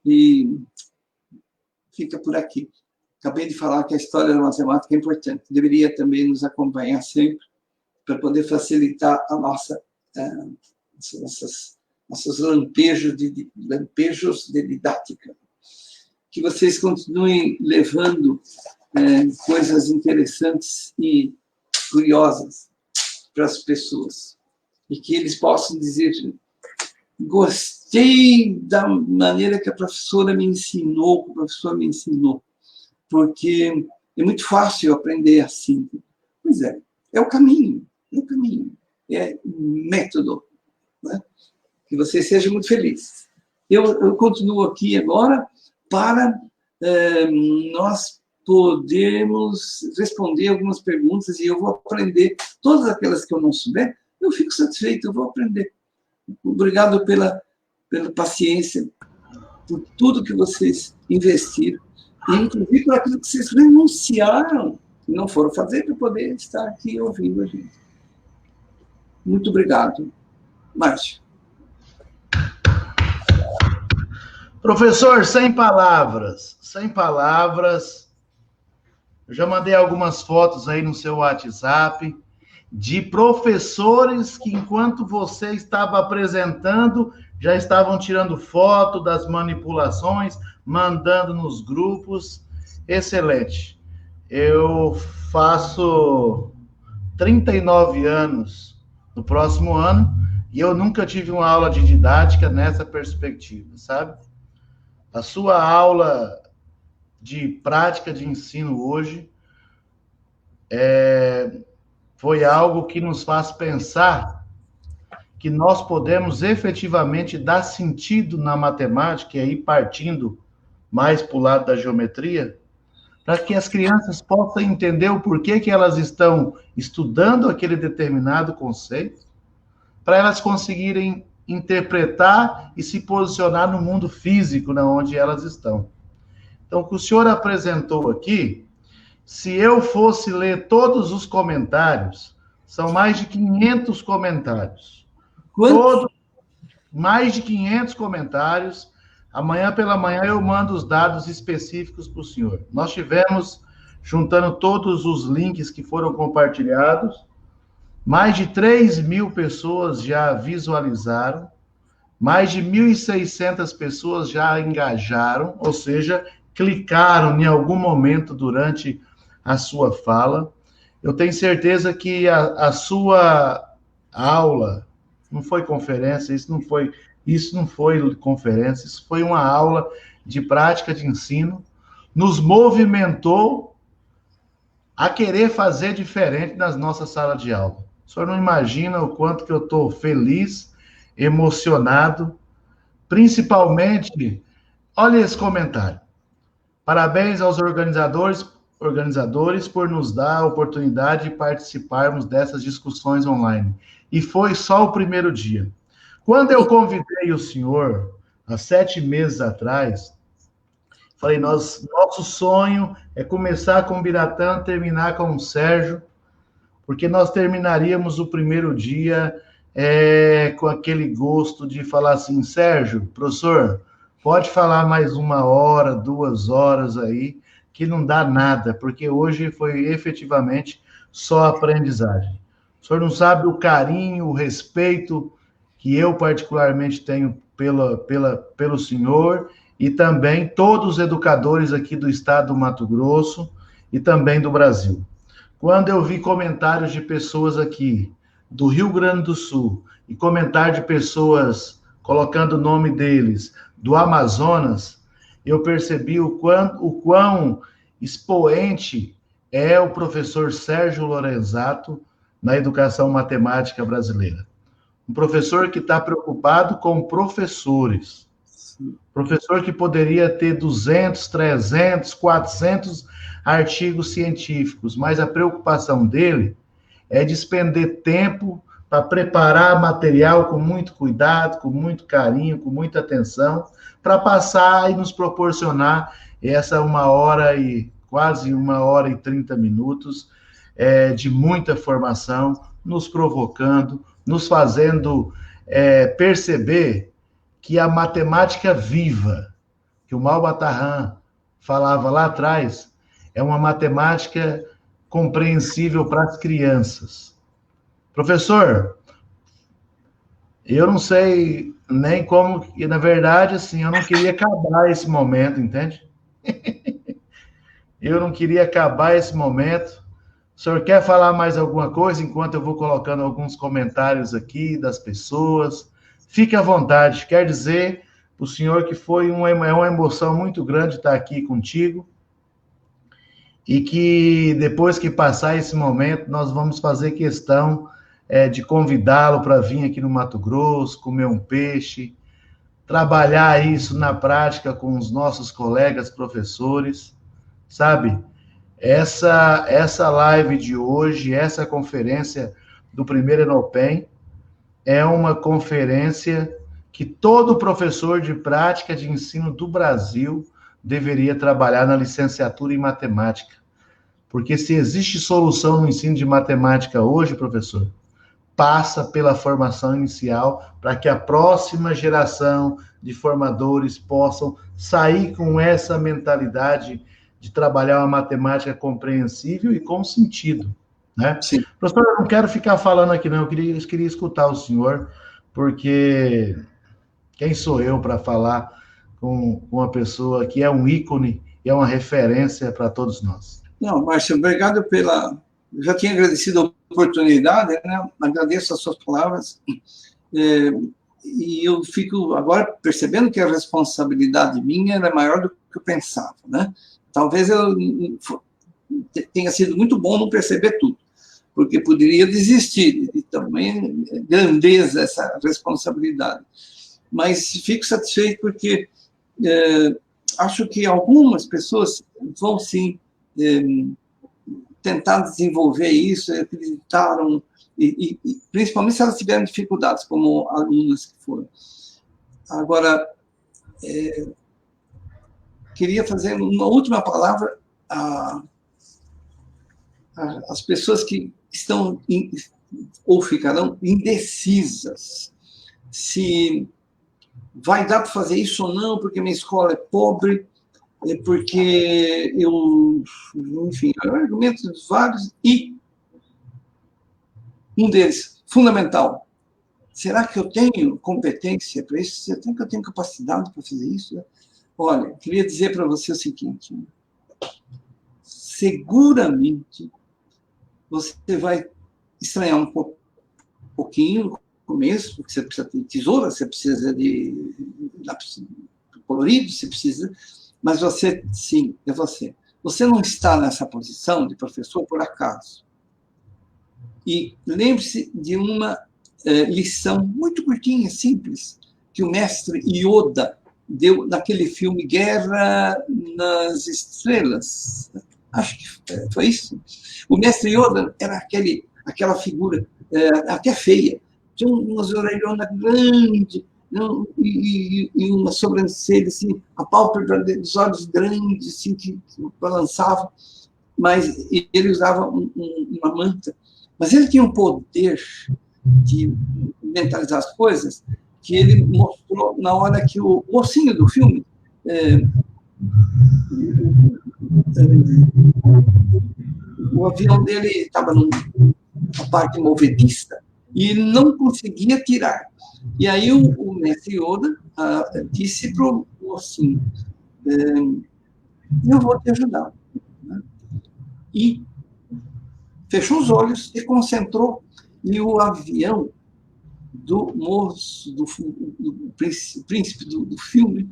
D: E fica por aqui. Acabei de falar que a história da matemática é importante. Deveria também nos acompanhar sempre para poder facilitar a nossos lampejos de didática. Que vocês continuem levando coisas interessantes e curiosas para as pessoas. E que eles possam dizer: gostei da maneira que a professora me ensinou, que o professor me ensinou. Porque é muito fácil aprender assim. Pois é o caminho, é método. Né? Que vocês sejam muito felizes. Eu continuo aqui agora para nós podermos responder algumas perguntas, e eu vou aprender todas aquelas que eu não souber, eu fico satisfeito, eu vou aprender. Obrigado pela paciência, por tudo que vocês investiram, e inclusive por aquilo que vocês renunciaram, e não foram fazer, para poder estar aqui ouvindo a gente. Muito obrigado. Márcio.
C: Professor, sem palavras. Eu já mandei algumas fotos aí no seu WhatsApp de professores que, enquanto você estava apresentando, já estavam tirando foto das manipulações, mandando nos grupos. Excelente. Eu faço 39 anos no próximo ano e eu nunca tive uma aula de didática nessa perspectiva, sabe? A sua aula de prática de ensino hoje foi algo que nos faz pensar que nós podemos efetivamente dar sentido na matemática, e aí partindo mais para o lado da geometria, para que as crianças possam entender o porquê que elas estão estudando aquele determinado conceito, para elas conseguirem interpretar e se posicionar no mundo físico, na onde elas estão. Então, o que o senhor apresentou aqui, se eu fosse ler todos os comentários, são mais de 500 comentários. Mais de 500 comentários. Amanhã pela manhã eu mando os dados específicos para o senhor. Nós tivemos, juntando todos os links que foram compartilhados, mais de 3.000 pessoas já visualizaram, mais de 1.600 pessoas já engajaram, ou seja, clicaram em algum momento durante a sua fala. Eu tenho certeza que a sua aula não foi conferência, isso não foi conferência, isso foi uma aula de prática de ensino, nos movimentou a querer fazer diferente nas nossas salas de aula. O senhor não imagina o quanto que eu estou feliz, emocionado, principalmente, olha esse comentário. Parabéns aos organizadores por nos dar a oportunidade de participarmos dessas discussões online. E foi só o primeiro dia. Quando eu convidei o senhor, há 7 meses atrás, falei, nosso sonho é começar com o Biratã, terminar com o Sérgio, porque nós terminaríamos o primeiro dia com aquele gosto de falar assim, Sérgio, professor, pode falar mais 1 hora, 2 horas aí, que não dá nada, porque hoje foi efetivamente só aprendizagem. O senhor não sabe o carinho, o respeito que eu particularmente tenho pelo senhor e também todos os educadores aqui do estado do Mato Grosso e também do Brasil. Quando eu vi comentários de pessoas aqui do Rio Grande do Sul e comentário de pessoas colocando o nome deles do Amazonas, eu percebi o quão expoente é o professor Sérgio Lorenzato na educação matemática brasileira. Um professor que está preocupado com professores. Professor que poderia ter 200, 300, 400 artigos científicos, mas a preocupação dele é despender tempo para preparar material com muito cuidado, com muito carinho, com muita atenção, para passar e nos proporcionar essa 1 hora e quase 1 hora e 30 minutos de muita formação, nos provocando, nos fazendo perceber que a matemática viva, que o Malbatarran falava lá atrás, é uma matemática compreensível para as crianças. Professor, eu não sei nem como, e na verdade, assim, eu não queria acabar esse momento, entende? Eu não queria acabar esse momento. O senhor quer falar mais alguma coisa enquanto eu vou colocando alguns comentários aqui das pessoas? Fique à vontade. Quer dizer para o senhor que foi uma emoção muito grande estar aqui contigo e que depois que passar esse momento, nós vamos fazer questão de convidá-lo para vir aqui no Mato Grosso, comer um peixe, trabalhar isso na prática com os nossos colegas professores, sabe? Essa live de hoje, essa conferência do primeiro Enopen, é uma conferência que todo professor de prática de ensino do Brasil deveria trabalhar na licenciatura em matemática. Porque se existe solução no ensino de matemática hoje, professor, passa pela formação inicial para que a próxima geração de formadores possam sair com essa mentalidade de trabalhar uma matemática compreensível e com sentido, né? Sim. Professor, eu não quero ficar falando aqui, não. Eu queria escutar o senhor, porque Quem sou eu para falar com uma pessoa que é um ícone e é uma referência para todos nós?
D: Não, Márcio, obrigado pela... Eu já tinha agradecido a oportunidade, né? Agradeço as suas palavras. E eu fico agora percebendo que a responsabilidade minha era maior do que eu pensava, né? Talvez eu tenha sido muito bom não perceber tudo, porque poderia desistir, e também grandeza essa responsabilidade. Mas fico satisfeito porque acho que algumas pessoas vão, sim, tentar desenvolver isso, acreditaram, e principalmente se elas tiverem dificuldades, como alunas que foram. Agora, queria fazer uma última palavra às pessoas que estão ou ficarão indecisas se vai dar para fazer isso ou não, porque minha escola é pobre, porque eu... Enfim, argumentos vários, e um deles, fundamental, será que eu tenho competência para isso? Será que eu tenho capacidade para fazer isso? Olha, queria dizer para você o seguinte, seguramente você vai estranhar um pouquinho no começo, porque você precisa de tesoura, você precisa de lápis colorido, você precisa... Mas você, sim, é você. Você não está nessa posição de professor por acaso. E lembre-se de uma lição muito curtinha, simples, que o mestre Yoda deu naquele filme Guerra nas Estrelas. Acho que foi isso. O mestre Yoda era aquela figura até feia. Tinha umas orelhonas grandes, e uma sobrancelha, assim, a pálpebra dos olhos grandes, assim, que balançavam, mas ele usava uma manta. Mas ele tinha um poder de mentalizar as coisas que ele mostrou na hora que o mocinho do filme o avião dele estava numa parte movediça e ele não conseguia tirar. E aí o mestre Yoda disse para o mocinho, eu vou te ajudar. E fechou os olhos e concentrou, e o avião do moço, do príncipe do filme,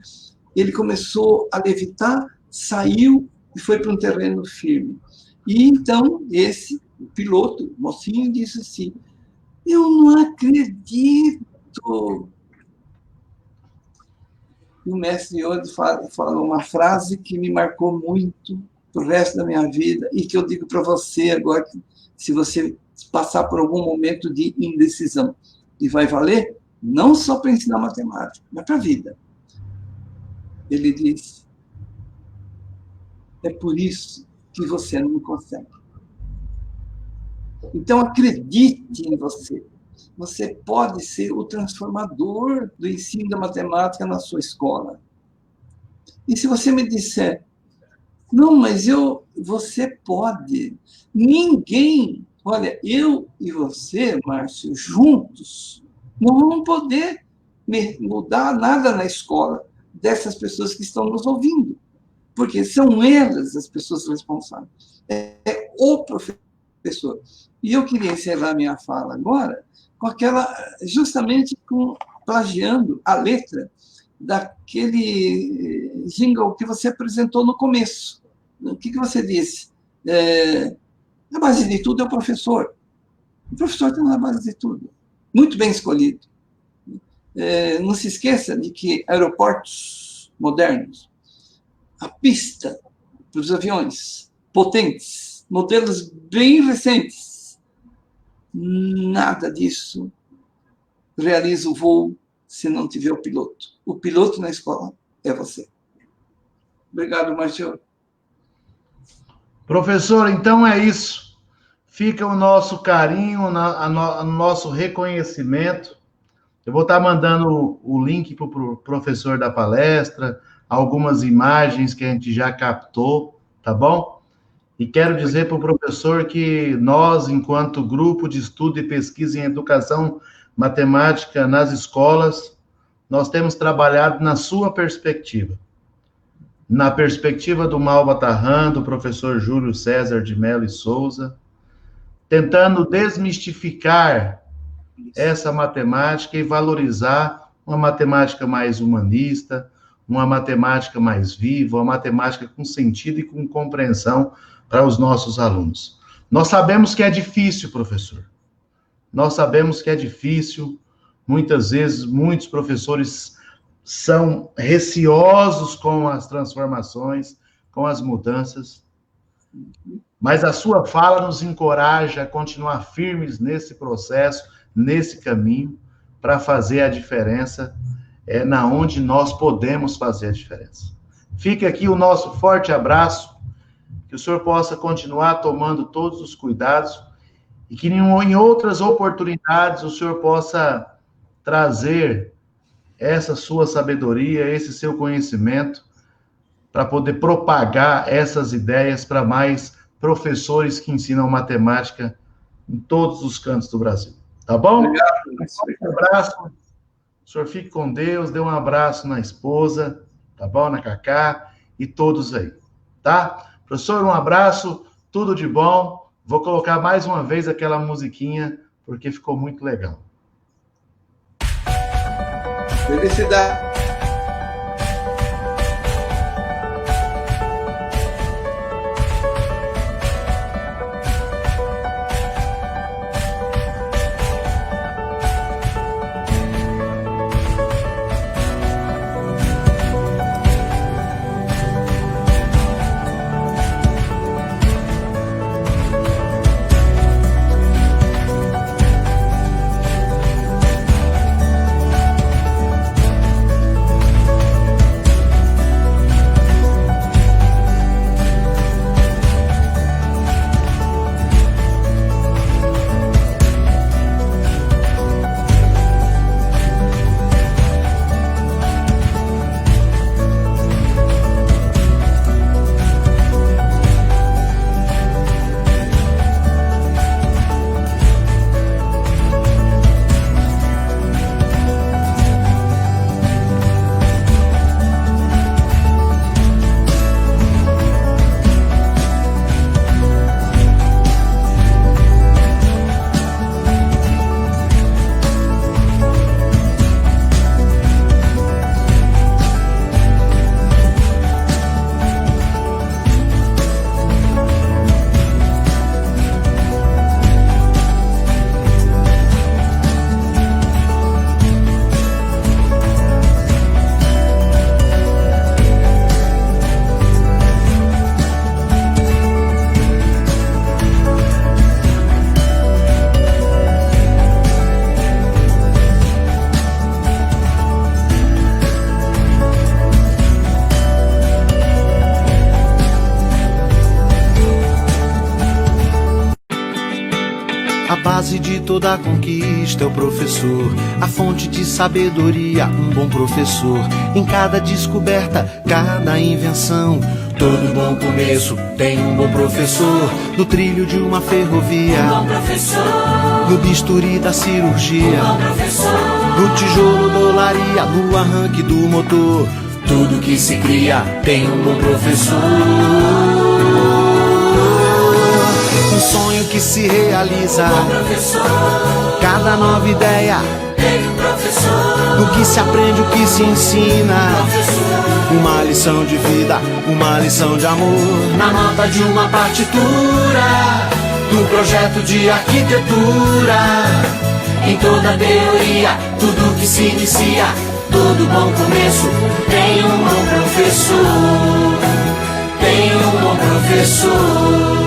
D: ele começou a levitar, saiu e foi para um terreno firme. E então esse piloto, o mocinho, disse assim, eu não acredito. O mestre Yoda fala uma frase que me marcou muito pro resto da minha vida e que eu digo para você agora, que se você passar por algum momento de indecisão, e vai valer não só para ensinar matemática, mas para a vida. Ele diz, é por isso que você não consegue. Então, acredite em você. Você pode ser o transformador do ensino da matemática na sua escola. E se você me disser, não, mas você pode. Ninguém, olha, eu e você, Márcio, juntos, não vamos poder mudar nada na escola dessas pessoas que estão nos ouvindo, porque são elas as pessoas responsáveis. É o professor. E eu queria encerrar minha fala agora com justamente plagiando a letra daquele jingle que você apresentou no começo. O que você disse? A base de tudo é o professor. O professor está na base de tudo. Muito bem escolhido. Não se esqueça de que aeroportos modernos, a pista para os aviões potentes, modelos bem recentes, nada disso realiza o voo se não tiver o piloto. O piloto na escola é você. Obrigado, Márcio.
C: Professor, então é isso. Fica o nosso carinho, o nosso reconhecimento. Eu vou estar mandando o link para o professor da palestra, algumas imagens que a gente já captou, tá bom? E quero dizer para o professor que nós, enquanto grupo de estudo e pesquisa em educação matemática nas escolas, nós temos trabalhado na sua perspectiva. Na perspectiva do Malba Tarran, do professor Júlio César de Mello e Souza, tentando desmistificar essa matemática e valorizar uma matemática mais humanista, uma matemática mais viva, uma matemática com sentido e com compreensão para os nossos alunos. Nós sabemos que é difícil, professor. Nós sabemos que é difícil. Muitas vezes, muitos professores são receosos com as transformações, com as mudanças. Mas a sua fala nos encoraja a continuar firmes nesse processo, nesse caminho, para fazer a diferença na onde nós podemos fazer a diferença. Fica aqui o nosso forte abraço, que o senhor possa continuar tomando todos os cuidados e que em outras oportunidades o senhor possa trazer essa sua sabedoria, esse seu conhecimento, para poder propagar essas ideias para mais professores que ensinam matemática em todos os cantos do Brasil. Tá bom?
D: Obrigado.
C: Um abraço. O senhor fique com Deus, dê um abraço na esposa, tá bom? Na Cacá e todos aí, tá? Professor, um abraço, tudo de bom. Vou colocar mais uma vez aquela musiquinha, porque ficou muito legal.
D: Felicidade.
A: base de toda conquista é o professor, a fonte de sabedoria, um bom professor. Em cada descoberta, cada invenção, todo bom começo tem um bom professor. No trilho de uma ferrovia,
B: um bom professor.
A: No bisturi da cirurgia,
B: um bom professor.
A: No tijolo da olaria, no arranque do motor, tudo que se cria tem um bom professor. Um sonho que se realiza,
B: um bom professor.
A: Cada nova ideia
B: Tem um professor.
A: No que se aprende, o que se ensina,
B: Professor.
A: uma lição de vida, uma lição de amor. Na nota de uma partitura, do projeto de arquitetura. Em toda teoria, tudo que se inicia, todo bom começo tem um bom professor. Tem um bom professor.